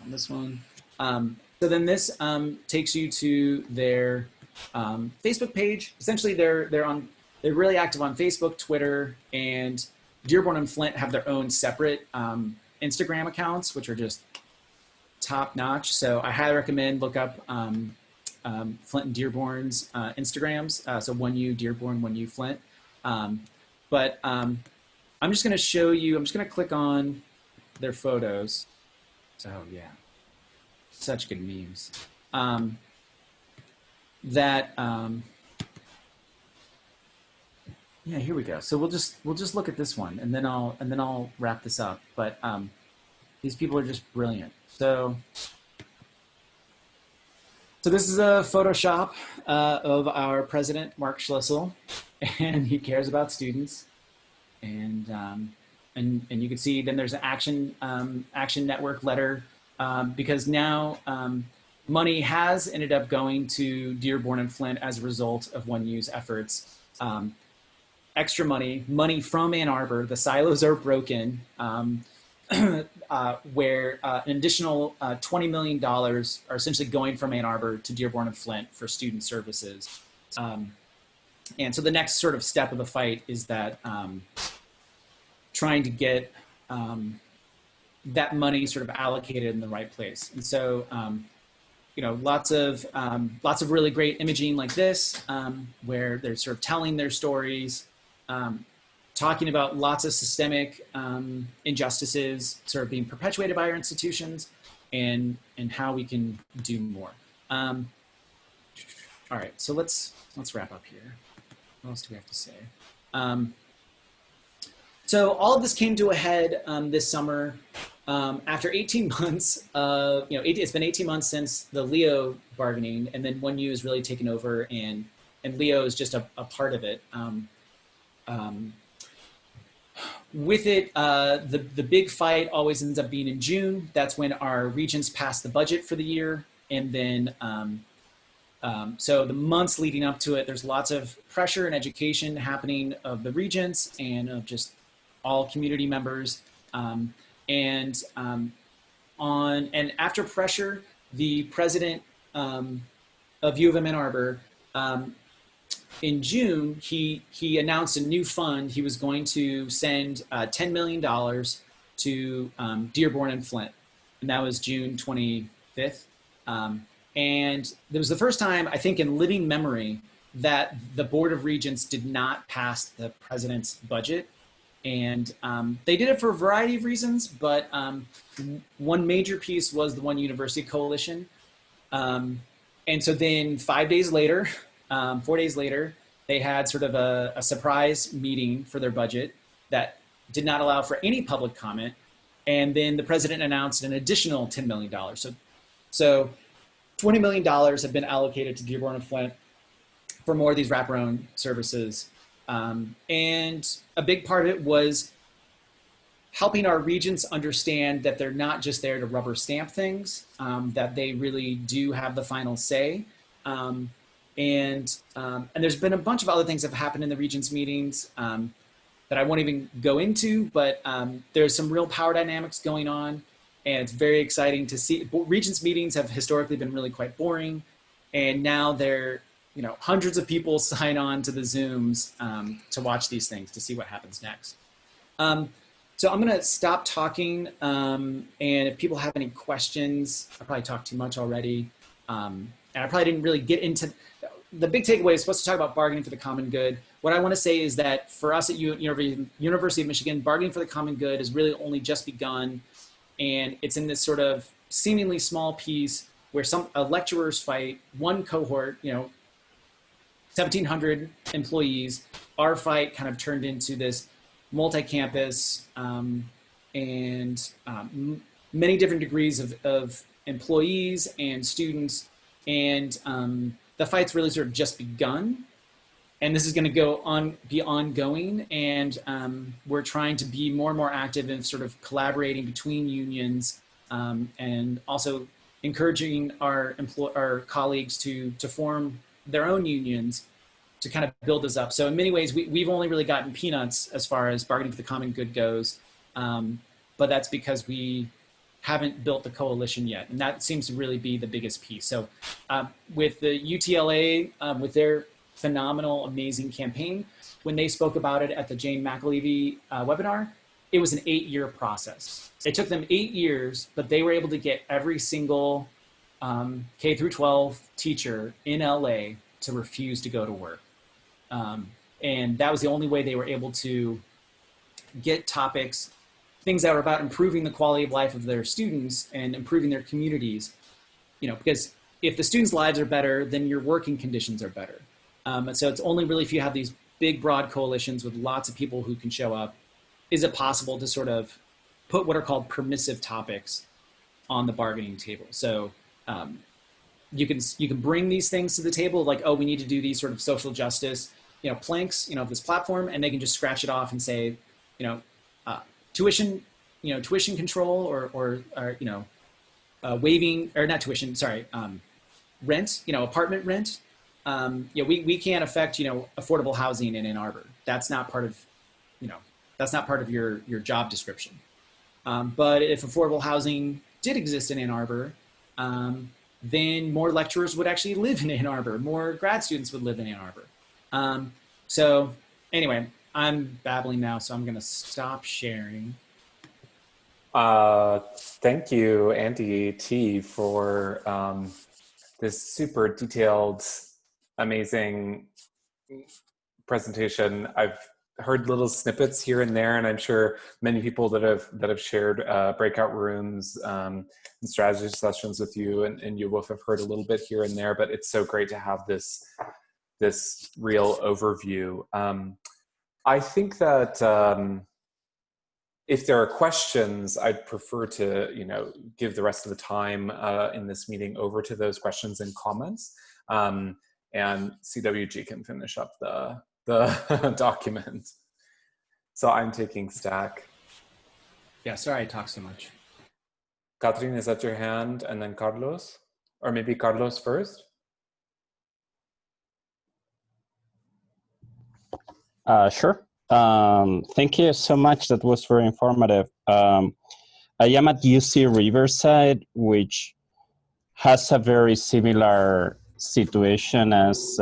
on this one. So then this takes you to their Facebook page. Essentially, they're really active on Facebook, Twitter, and Dearborn and Flint have their own separate Instagram accounts, which are just top notch. So I highly recommend look up Flint and Dearborn's Instagrams. So 1U Dearborn, 1U Flint. But I'm just going to show you, I'm just going to click on their photos. So yeah, such good memes. Yeah, here we go. So we'll just look at this one, and then I'll wrap this up. But these people are just brilliant. So this is a Photoshop of our president, Mark Schlissel, and he cares about students. And you can see then there's an action network letter because now money has ended up going to Dearborn and Flint as a result of One U's efforts. Extra money from Ann Arbor. The silos are broken. Where an additional $20 million are essentially going from Ann Arbor to Dearborn and Flint for student services. And so the next sort of step of the fight is that trying to get that money sort of allocated in the right place. And so, lots of really great imaging like this, where they're sort of telling their stories, talking about lots of systemic injustices sort of being perpetuated by our institutions and how we can do more. All right, so let's wrap up here. What else do we have to say? So all of this came to a head this summer after 18 months of, it's been 18 months since the Leo bargaining, and then One U has really taken over, and Leo is just a part of it. With it, the big fight always ends up being in June. That's when our regents pass the budget for the year. And then, so the months leading up to it, there's lots of pressure and education happening of the regents and of just all community members. And after pressure, the president of U of M Ann Arbor, in June, he announced a new fund. He was going to send $10 million to Dearborn and Flint, and that was June 25th. And it was the first time, I think, in living memory that the Board of Regents did not pass the president's budget. And they did it for a variety of reasons, but one major piece was the One University Coalition. And so then 4 days later, they had sort of a surprise meeting for their budget that did not allow for any public comment. And then the president announced an additional $10 million. So $20 million have been allocated to Dearborn and Flint for more of these wraparound services. And a big part of it was helping our regents understand that they're not just there to rubber stamp things, that they really do have the final say. And there's been a bunch of other things that have happened in the regents meetings that I won't even go into, but there's some real power dynamics going on, and it's very exciting to see. Regents meetings have historically been really quite boring, and now they're, hundreds of people sign on to the Zooms to watch these things, to see what happens next. So I'm gonna stop talking, and if people have any questions, I probably talked too much already, and I probably didn't really get into, the big takeaway is supposed to talk about bargaining for the common good. What I wanna say is that for us at University of Michigan, bargaining for the common good has really only just begun, and it's in this sort of seemingly small piece where some lecturers fight, one cohort, 1,700 employees. Our fight kind of turned into this multi-campus and many different degrees of employees and students. And the fight's really sort of just begun. And this is going to be ongoing. And we're trying to be more and more active in sort of collaborating between unions and also encouraging our colleagues to form their own unions to kind of build this up. So in many ways, we've only really gotten peanuts as far as bargaining for the common good goes, but that's because we haven't built the coalition yet. And that seems to really be the biggest piece. So with the UTLA, with their phenomenal, amazing campaign, when they spoke about it at the Jane McAlevey webinar, it was an 8-year process. It took them 8 years, but they were able to get every single K through 12 teacher in LA to refuse to go to work. And that was the only way they were able to get topics, things that were about improving the quality of life of their students and improving their communities, because if the students' lives are better, then your working conditions are better. And so it's only really if you have these big, broad coalitions with lots of people who can show up, is it possible to sort of put what are called permissive topics on the bargaining table. So you can bring these things to the table, like, oh, we need to do these sort of social justice, planks, of this platform, and they can just scratch it off and say, tuition, tuition control or waiving, or not tuition, sorry, rent, apartment rent. We can't affect, affordable housing in Ann Arbor. That's not part of, that's not part of your job description. But if affordable housing did exist in Ann Arbor, then more lecturers would actually live in Ann Arbor. More grad students would live in Ann Arbor. So anyway, I'm babbling now, so I'm going to stop sharing. Thank you, Andy T, for this super detailed, amazing presentation. I've heard little snippets here and there, and I'm sure many people that have shared breakout rooms and strategy sessions with you, and you both have heard a little bit here and there. But it's so great to have this real overview. I think that if there are questions, I'd prefer to give the rest of the time in this meeting over to those questions and comments, and CWG can finish up the document. So I'm taking stack. Yeah, sorry I talk so much. Catherine, is that your hand? And then Carlos? Or maybe Carlos first? Sure. Thank you so much. That was very informative. I am at UC Riverside, which has a very similar situation as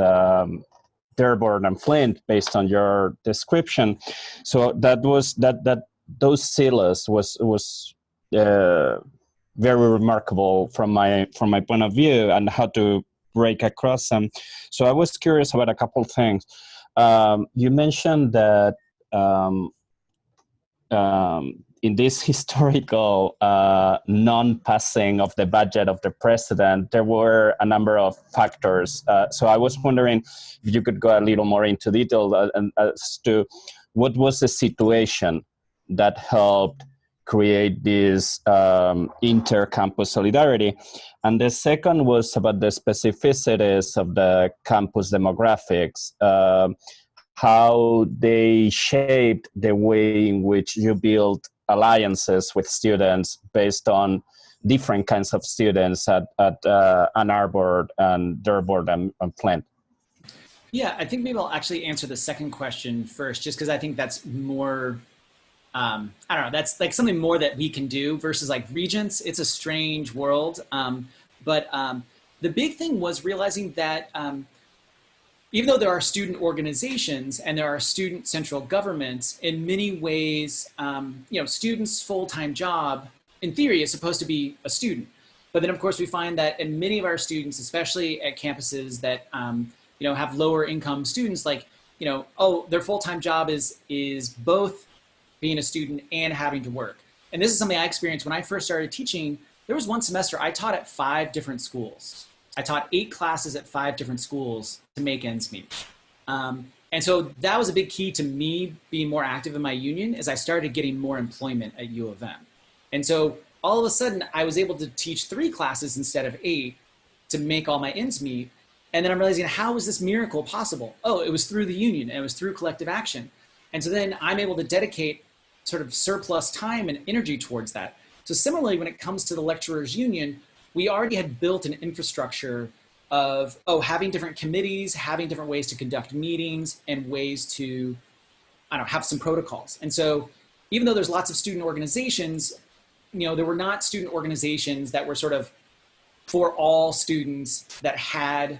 Dearborn and Flint, based on your description. So those silos was very remarkable from my point of view, and how to break across them. So I was curious about a couple of things. You mentioned that in this historical non-passing of the budget of the president, there were a number of factors. So I was wondering if you could go a little more into detail as to what was the situation that helped create this inter-campus solidarity. And the second was about the specificities of the campus demographics, how they shaped the way in which you build alliances with students based on different kinds of students at Ann Arbor and Dearborn and Flint. Yeah, I think maybe I'll actually answer the second question first, just because I think that's more, I don't know, that's like something more that we can do versus like regents. It's a strange world. But the big thing was realizing that even though there are student organizations and there are student central governments, in many ways, students' full-time job, in theory, is supposed to be a student. But then, of course, we find that in many of our students, especially at campuses that have lower income students, like, their full-time job is both being a student and having to work. And this is something I experienced when I first started teaching. There was one semester I taught at 5 different schools. I taught 8 classes at 5 different schools to make ends meet. And so that was a big key to me being more active in my union, as I started getting more employment at U of M. And so all of a sudden I was able to teach 3 classes instead of 8 to make all my ends meet. And then I'm realizing, how is this miracle possible? Oh, it was through the union, and it was through collective action. And so then I'm able to dedicate sort of surplus time and energy towards that. So similarly, when it comes to the lecturers union, we already had built an infrastructure of, having different committees, having different ways to conduct meetings, and ways to, have some protocols. And so even though there's lots of student organizations, there were not student organizations that were sort of for all students, that had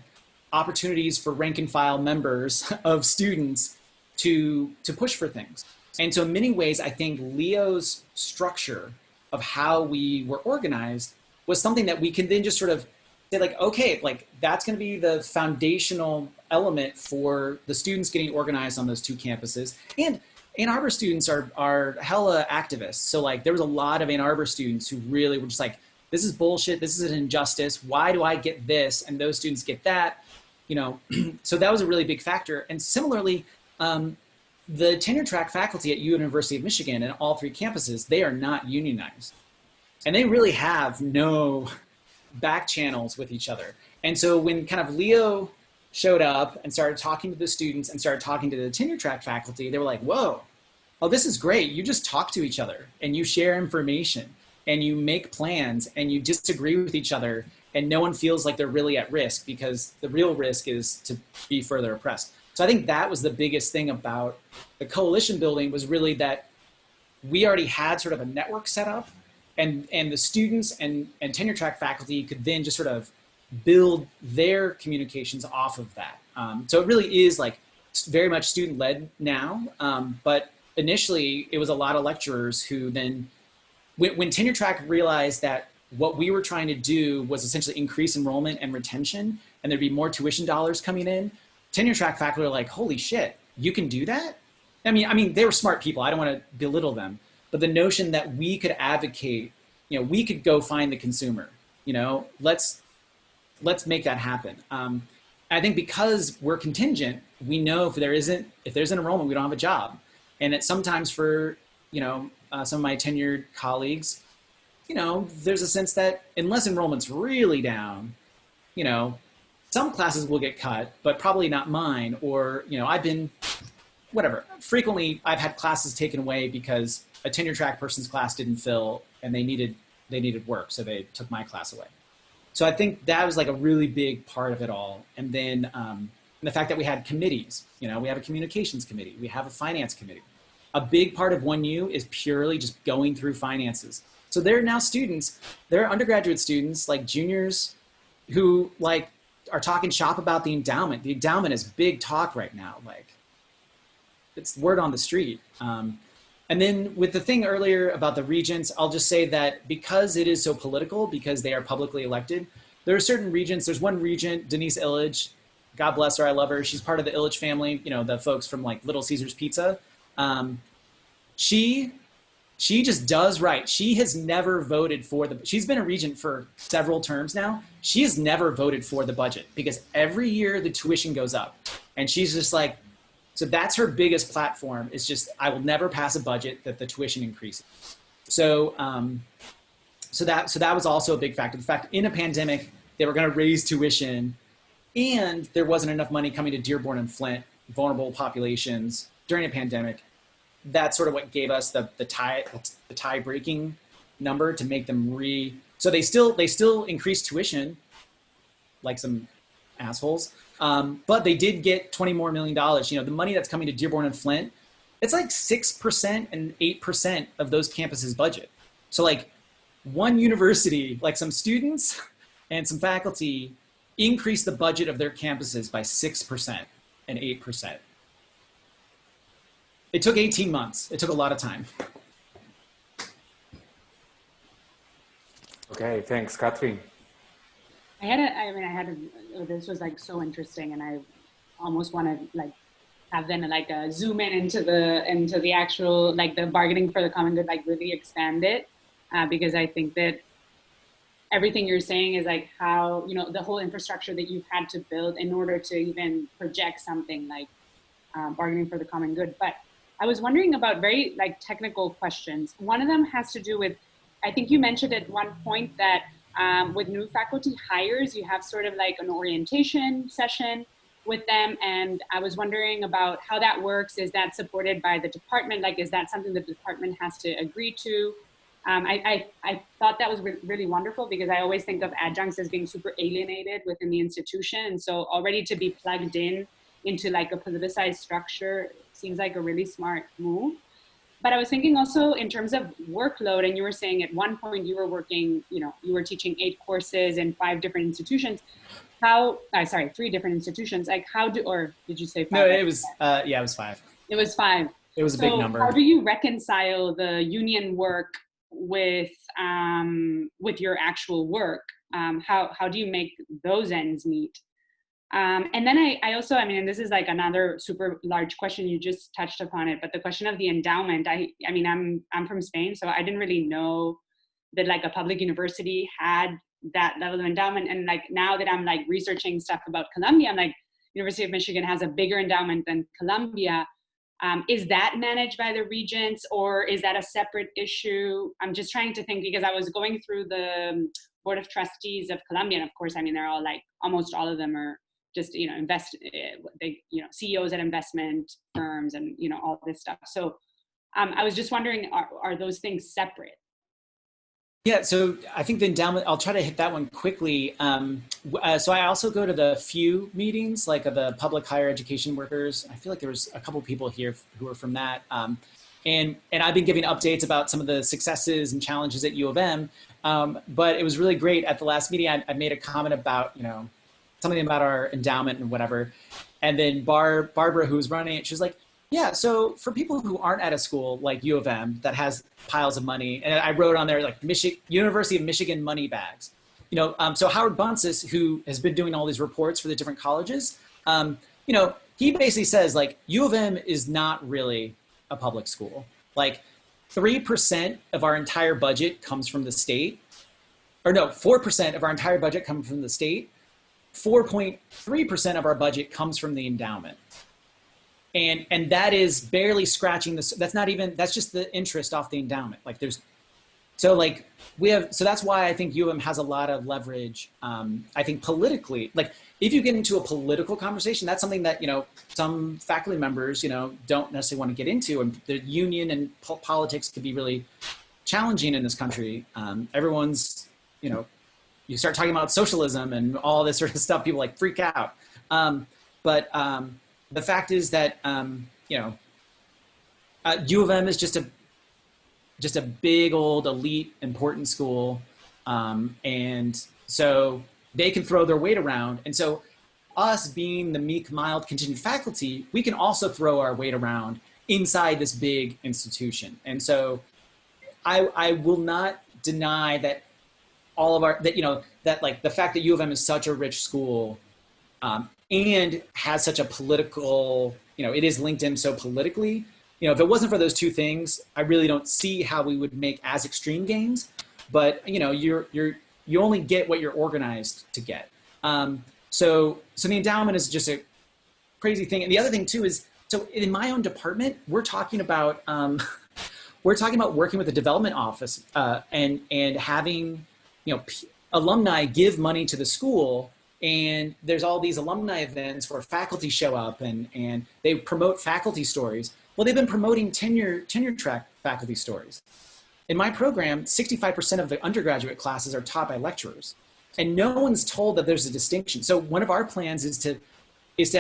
opportunities for rank and file members of students to push for things. And so in many ways, I think Leo's structure of how we were organized was something that we can then just sort of say, like, okay, like that's going to be the foundational element for the students getting organized on those 2 campuses. And Ann Arbor students are hella activists. So like there was a lot of Ann Arbor students who really were just like, this is bullshit, this is an injustice, why do I get this and those students get that? So that was a really big factor. And similarly, the tenure track faculty at University of Michigan and all three campuses, they are not unionized. And they really have no back channels with each other. And so when kind of Leo showed up and started talking to the students and started talking to the tenure track faculty, they were like, whoa, oh, this is great. You just talk to each other and you share information and you make plans and you disagree with each other, and no one feels like they're really at risk, because the real risk is to be further oppressed. So I think that was the biggest thing about the coalition building, was really that we already had sort of a network set up, and the students and tenure track faculty could then just sort of build their communications off of that. So it really is like very much student led now. But initially it was a lot of lecturers who then, when tenure track realized that what we were trying to do was essentially increase enrollment and retention, and there'd be more tuition dollars coming in, tenure track faculty are like, holy shit, you can do that? I mean, they were smart people. I don't want to belittle them, but the notion that we could advocate, we could go find the consumer, let's make that happen. I think because we're contingent, we know if there's an enrollment, we don't have a job. And it's sometimes for, some of my tenured colleagues, there's a sense that unless enrollment's really down, some classes will get cut, but probably not mine. Or, frequently I've had classes taken away because a tenure track person's class didn't fill and they needed work. So they took my class away. So I think that was like a really big part of it all. And then the fact that we had committees, we have a communications committee, we have a finance committee. A big part of 1U is purely just going through finances. So there are now students, there are undergraduate students, like juniors, who like are talking shop about the endowment. The endowment is big talk right now. Like, it's word on the street. And then with the thing earlier about the regents, I'll just say that because it is so political, because they are publicly elected, there are certain regents. There's one regent, Denise Illich, God bless her, I love her. She's part of the Illich family, the folks from like Little Caesars Pizza. She just does right. She has never voted for she's been a regent for several terms now. She has never voted for the budget, because every year the tuition goes up. And she's just like, so that's her biggest platform, is just, I will never pass a budget that the tuition increases. So, so that was also a big factor. The fact in a pandemic, they were going to raise tuition, and there wasn't enough money coming to Dearborn and Flint, vulnerable populations, during a pandemic. That's sort of what gave us the tie breaking number to make them so they still increased tuition like some assholes. But they did get $20 more million. The money that's coming to Dearborn and Flint, it's like 6% and 8% of those campuses' budget. So like one university, like some students and some faculty, increased the budget of their campuses by 6% and 8%. It took 18 months. It took a lot of time. Okay, thanks, Katrin. This was like so interesting, and I almost want to like have then like a zoom in into the actual, like the bargaining for the common good, like really expand it, because I think that everything you're saying is like how, the whole infrastructure that you've had to build in order to even project something like bargaining for the common good. But I was wondering about very like technical questions. One of them has to do with, I think you mentioned at one point that with new faculty hires, you have sort of like an orientation session with them. And I was wondering about how that works. Is that supported by the department? Like, is that something the department has to agree to? I thought that was really wonderful, because I always think of adjuncts as being super alienated within the institution. And so already to be plugged into like a politicized structure seems like a really smart move. But I was thinking also in terms of workload, and you were saying at one point you were working, you were teaching 8 courses in 5 different institutions. 3 different institutions. Like or did you say 5? No, it was, it was 5. It was 5. It was a big number. How do you reconcile the union work with your actual work? How do you make those ends meet? And then I also, and this is like another super large question, you just touched upon it, but the question of the endowment, I'm from Spain, so I didn't really know that like a public university had that level of endowment. And like now that I'm like researching stuff about Columbia, I'm like, University of Michigan has a bigger endowment than Columbia. Is that managed by the regents, or is that a separate issue? I'm just trying to think, because I was going through the Board of Trustees of Columbia, and of course, I mean, they're all like, almost all of them are just, CEOs at investment firms and, all this stuff. So I was just wondering, are those things separate? Yeah, so I think the endowment, I'll try to hit that one quickly. So I also go to the few meetings, like of the public higher education workers. I feel like there was a couple people here who are from that. And I've been giving updates about some of the successes and challenges at U of M. But it was really great at the last meeting. I made a comment about, something about our endowment and whatever. And then Barbara, who was running it, she was like, yeah, so for people who aren't at a school like U of M that has piles of money, and I wrote on there like University of Michigan money bags. So Howard Buncis, who has been doing all these reports for the different colleges, he basically says like U of M is not really a public school. Like 3% of our entire budget comes from the state, or no, 4% of our entire budget comes from the state. 4.3% of our budget comes from the endowment. And that is barely scratching this. That's just the interest off the endowment. So that's why I think U of M has a lot of leverage. I think politically, like if you get into a political conversation, that's something that, some faculty members, don't necessarily want to get into, and the union and politics could be really challenging in this country. Everyone's, you start talking about socialism and all this sort of stuff, people like freak out. The fact is that, U of M is just a big old elite important school. And so they can throw their weight around. And so us being the meek, mild contingent faculty, we can also throw our weight around inside this big institution. And so I will not deny that all of the fact that U of M is such a rich school, and has such a political, it is linked in so politically. If it wasn't for those two things, I really don't see how we would make as extreme gains. But you only get what you're organized to get. So the endowment is just a crazy thing. And the other thing too is, so in my own department, we're talking about working with the development office and having alumni give money to the school. And there's all these alumni events where faculty show up and they promote faculty stories. Well, they've been promoting tenure track faculty stories. In my program, 65% of the undergraduate classes are taught by lecturers, and no one's told that there's a distinction. So one of our plans is to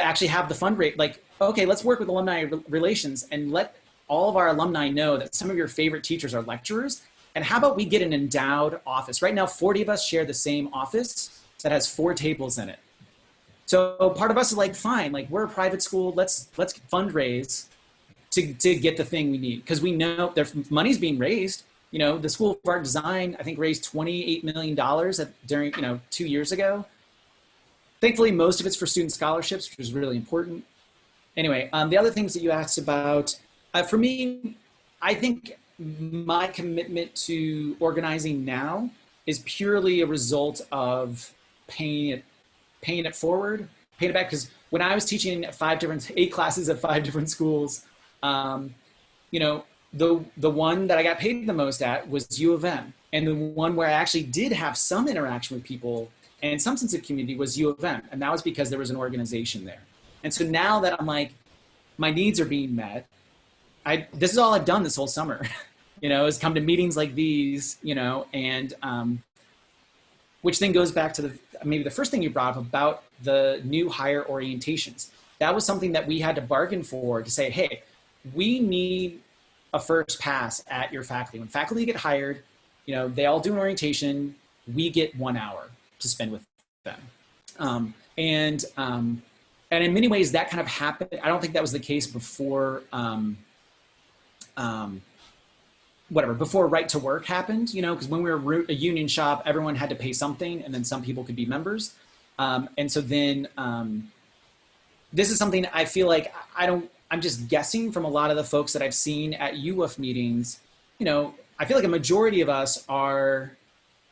actually have the fundraise, like, okay, let's work with alumni relations and let all of our alumni know that some of your favorite teachers are lecturers. And how about we get an endowed office? Right now, 40 of us share the same office that has 4 tables in it. So part of us is like, fine, like we're a private school, let's fundraise to get the thing we need. Because we know there's money's being raised. The School of Art and Design, I think, raised $28 million during 2 years ago. Thankfully, most of it's for student scholarships, which is really important. Anyway, the other things that you asked about, for me, I think my commitment to organizing now is purely a result of paying it forward, paying it back. Because when I was teaching at 8 classes at 5 different schools, the one that I got paid the most at was U of M. And the one where I actually did have some interaction with people and some sense of community was U of M. And that was because there was an organization there. And so now that I'm like, my needs are being met, this is all I've done this whole summer, is come to meetings like these, and which then goes back to maybe the first thing you brought up about the new hire orientations. That was something that we had to bargain for, to say, hey, we need a first pass at your faculty. When faculty get hired, they all do an orientation. We get 1 hour to spend with them. And in many ways that kind of happened. I don't think that was the case before, before Right to Work happened, because when we were a union shop, everyone had to pay something, and then some people could be members. And so then this is something I feel like I'm just guessing from a lot of the folks that I've seen at UWF meetings. I feel like a majority of us are,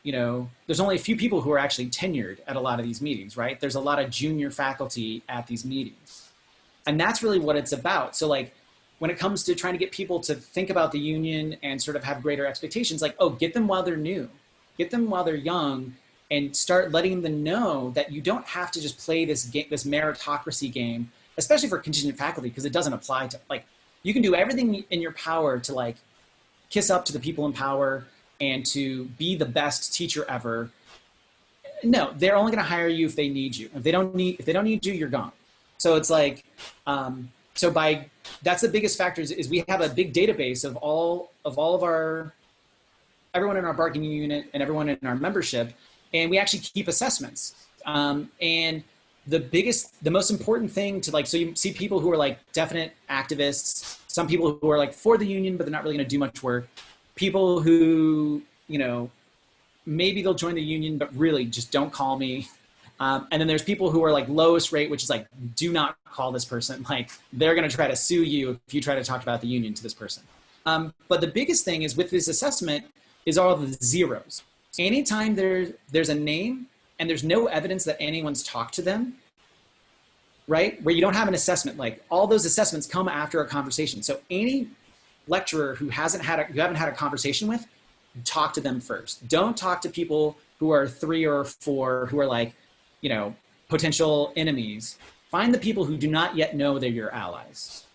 there's only a few people who are actually tenured at a lot of these meetings, right? There's a lot of junior faculty at these meetings. And that's really what it's about. So like, when it comes to trying to get people to think about the union and sort of have greater expectations, like, oh, get them while they're new, get them while they're young, and start letting them know that you don't have to just play this game, this meritocracy game, especially for contingent faculty, because it doesn't apply to, like, you can do everything in your power to like kiss up to the people in power and to be the best teacher ever. No, they're only going to hire you if they need you. If they don't need you, you're gone. So it's like, that's the biggest factor is we have a big database of all of our, everyone in our bargaining unit and everyone in our membership. And we actually keep assessments. And the most important thing to like, so you see people who are like definite activists, some people who are like for the union, but they're not really going to do much work. People who, you know, maybe they'll join the union, but really just don't call me. And then there's people who are like lowest rate, which is like, do not call this person. Like they're going to try to sue you if you try to talk about the union to this person. But the biggest thing is with this assessment is all the zeros. Anytime there's a name and there's no evidence that anyone's talked to them, right? Where you don't have an assessment, like all those assessments come after a conversation. So any lecturer who you haven't had a conversation with, talk to them first. Don't talk to people who are 3 or 4 who are like, you know, potential enemies. Find the people who do not yet know they're your allies.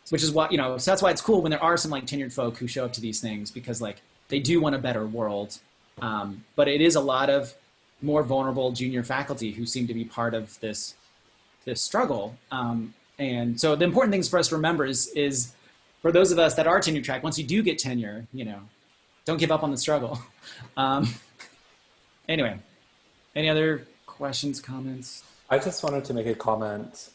Which is what, you know, so that's why it's cool when there are some like tenured folk who show up to these things, because like they do want a better world. But it is a lot of more vulnerable junior faculty who seem to be part of this struggle. And so the important things for us to remember is for those of us that are tenure track, once you do get tenure, you know, don't give up on the struggle. Anyway, any other questions, comments? I just wanted to make a comment,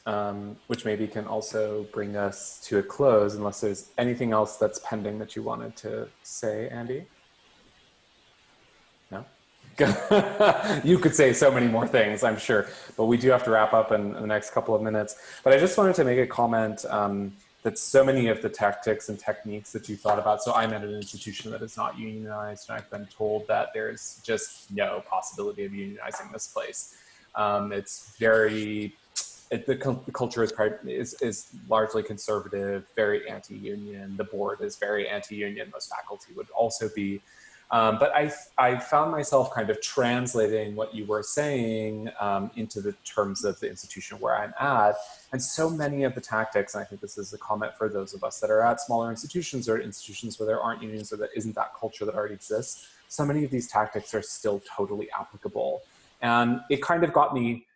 which maybe can also bring us to a close, unless there's anything else that's pending that you wanted to say, Andy? No? You could say so many more things, I'm sure, but we do have to wrap up in the next couple of minutes. But I just wanted to make a comment that so many of the tactics and techniques that you thought about, so I'm at an institution that is not unionized, and I've been told that there's just no possibility of unionizing this place. It's very, the culture is largely conservative, very anti-union. The board is very anti-union. Most faculty would also be. But I found myself kind of translating what you were saying into the terms of the institution where I'm at. And so many of the tactics, and I think this is a comment for those of us that are at smaller institutions or institutions where there aren't unions or that isn't that culture that already exists, so many of these tactics are still totally applicable. And it kind of got me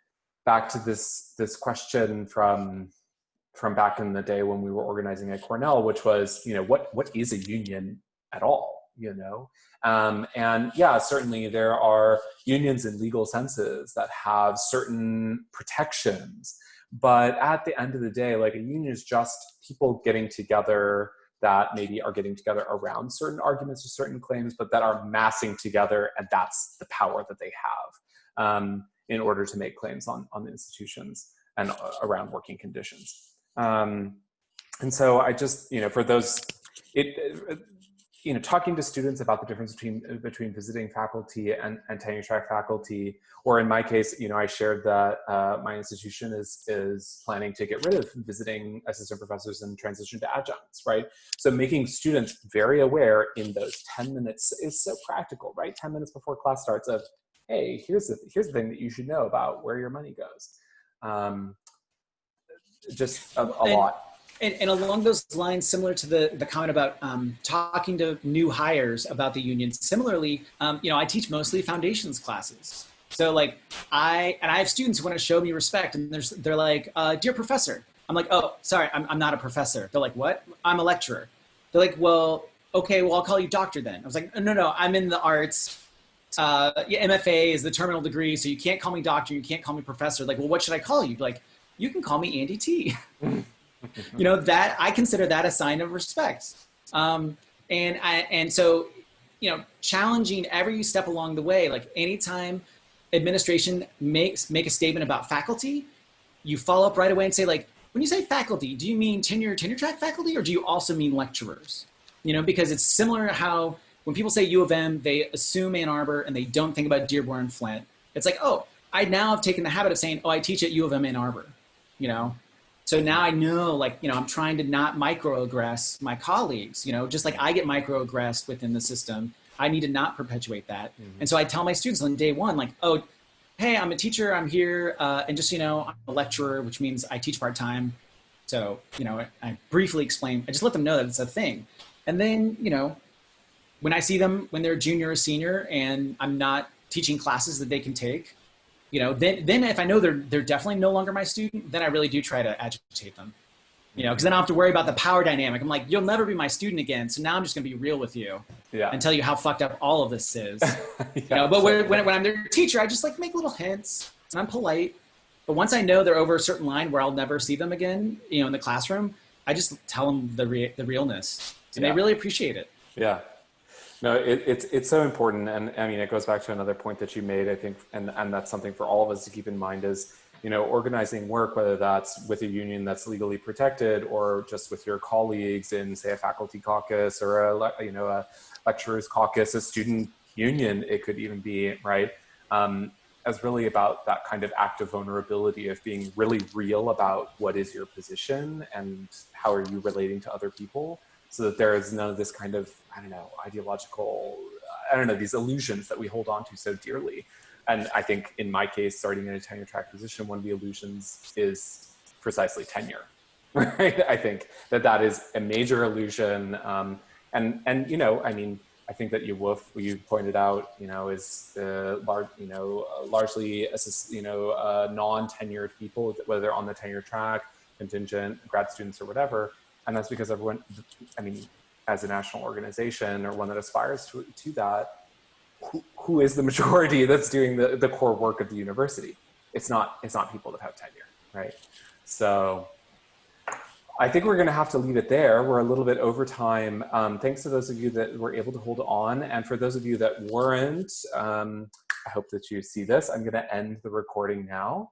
back to this question from back in the day when we were organizing at Cornell, which was, you know, what is a union at all, you know? And yeah, certainly there are unions in legal senses that have certain protections, but at the end of the day, like a union is just people getting together that maybe are getting together around certain arguments or certain claims, but that are massing together, and that's the power that they have in order to make claims on the institutions and around working conditions. And so I just, you know, for those, you know, talking to students about the difference between visiting faculty and tenure track faculty, or in my case, you know, I shared that my institution is planning to get rid of visiting assistant professors and transition to adjuncts, right? So making students very aware in those 10 minutes is so practical, right? 10 minutes before class starts of, hey, here's the thing that you should know about where your money goes. Just a lot. And along those lines, similar to the comment about talking to new hires about the union, similarly, you know, I teach mostly foundations classes. So like I have students who want to show me respect, and they're like, dear professor. I'm like, oh, sorry, I'm not a professor. They're like, what? I'm a lecturer. They're like, well, okay, well, I'll call you doctor then. I was like, no, I'm in the arts. Yeah, MFA is the terminal degree, so you can't call me doctor, you can't call me professor. Like, well, what should I call you? Like, you can call me Andy T. You know, that I consider that a sign of respect. And so, you know, challenging every step along the way, like anytime administration make a statement about faculty, you follow up right away and say, like, when you say faculty, do you mean tenure track faculty, or do you also mean lecturers? You know, because it's similar to how when people say U of M, they assume Ann Arbor and they don't think about Dearborn and Flint. It's like, oh, I now have taken the habit of saying, oh, I teach at U of M Ann Arbor, you know? So now I know, like, I'm trying to not microaggress my colleagues, just like I get microaggressed within the system. I need to not perpetuate that. And so I tell my students on day one, like, oh, hey, I'm a teacher, I'm here. And just, I'm a lecturer, which means I teach part-time. So, I briefly explain, I just let them know that it's a thing. And then, when I see them when they're junior or senior and I'm not teaching classes that they can take, then if I know they're definitely no longer my student, then I really do try to agitate them, because then I don't have to worry about the power dynamic. I'm like, you'll never be my student again. So now I'm just going to be real with you and tell you how fucked up all of this is. But when I'm their teacher, I just like make little hints and I'm polite. But once I know they're over a certain line where I'll never see them again, in the classroom, I just tell them the realness, and they really appreciate it. Yeah. No, it's so important. And I mean, it goes back to another point that you made, I think, and that's something for all of us to keep in mind is, organizing work, whether that's with a union that's legally protected or just with your colleagues in, say, a faculty caucus or a lecturer's caucus, a student union, it could even be, right? As really about that kind of act of vulnerability of being really real about what is your position and how are you relating to other people, so that there is none of this kind of, ideological, these illusions that we hold on to so dearly. And I think in my case, starting in a tenure track position, one of the illusions is precisely tenure, right? I think that is a major illusion. I think that you pointed out, is largely non-tenured people, whether they're on the tenure track, contingent, grad students or whatever. And that's because everyone, as a national organization or one that aspires to that, who is the majority that's doing the core work of the university? It's not people that have tenure, right? So I think we're going to have to leave it there. We're a little bit over time. Thanks to those of you that were able to hold on. And for those of you that weren't, I hope that you see this. I'm going to end the recording now.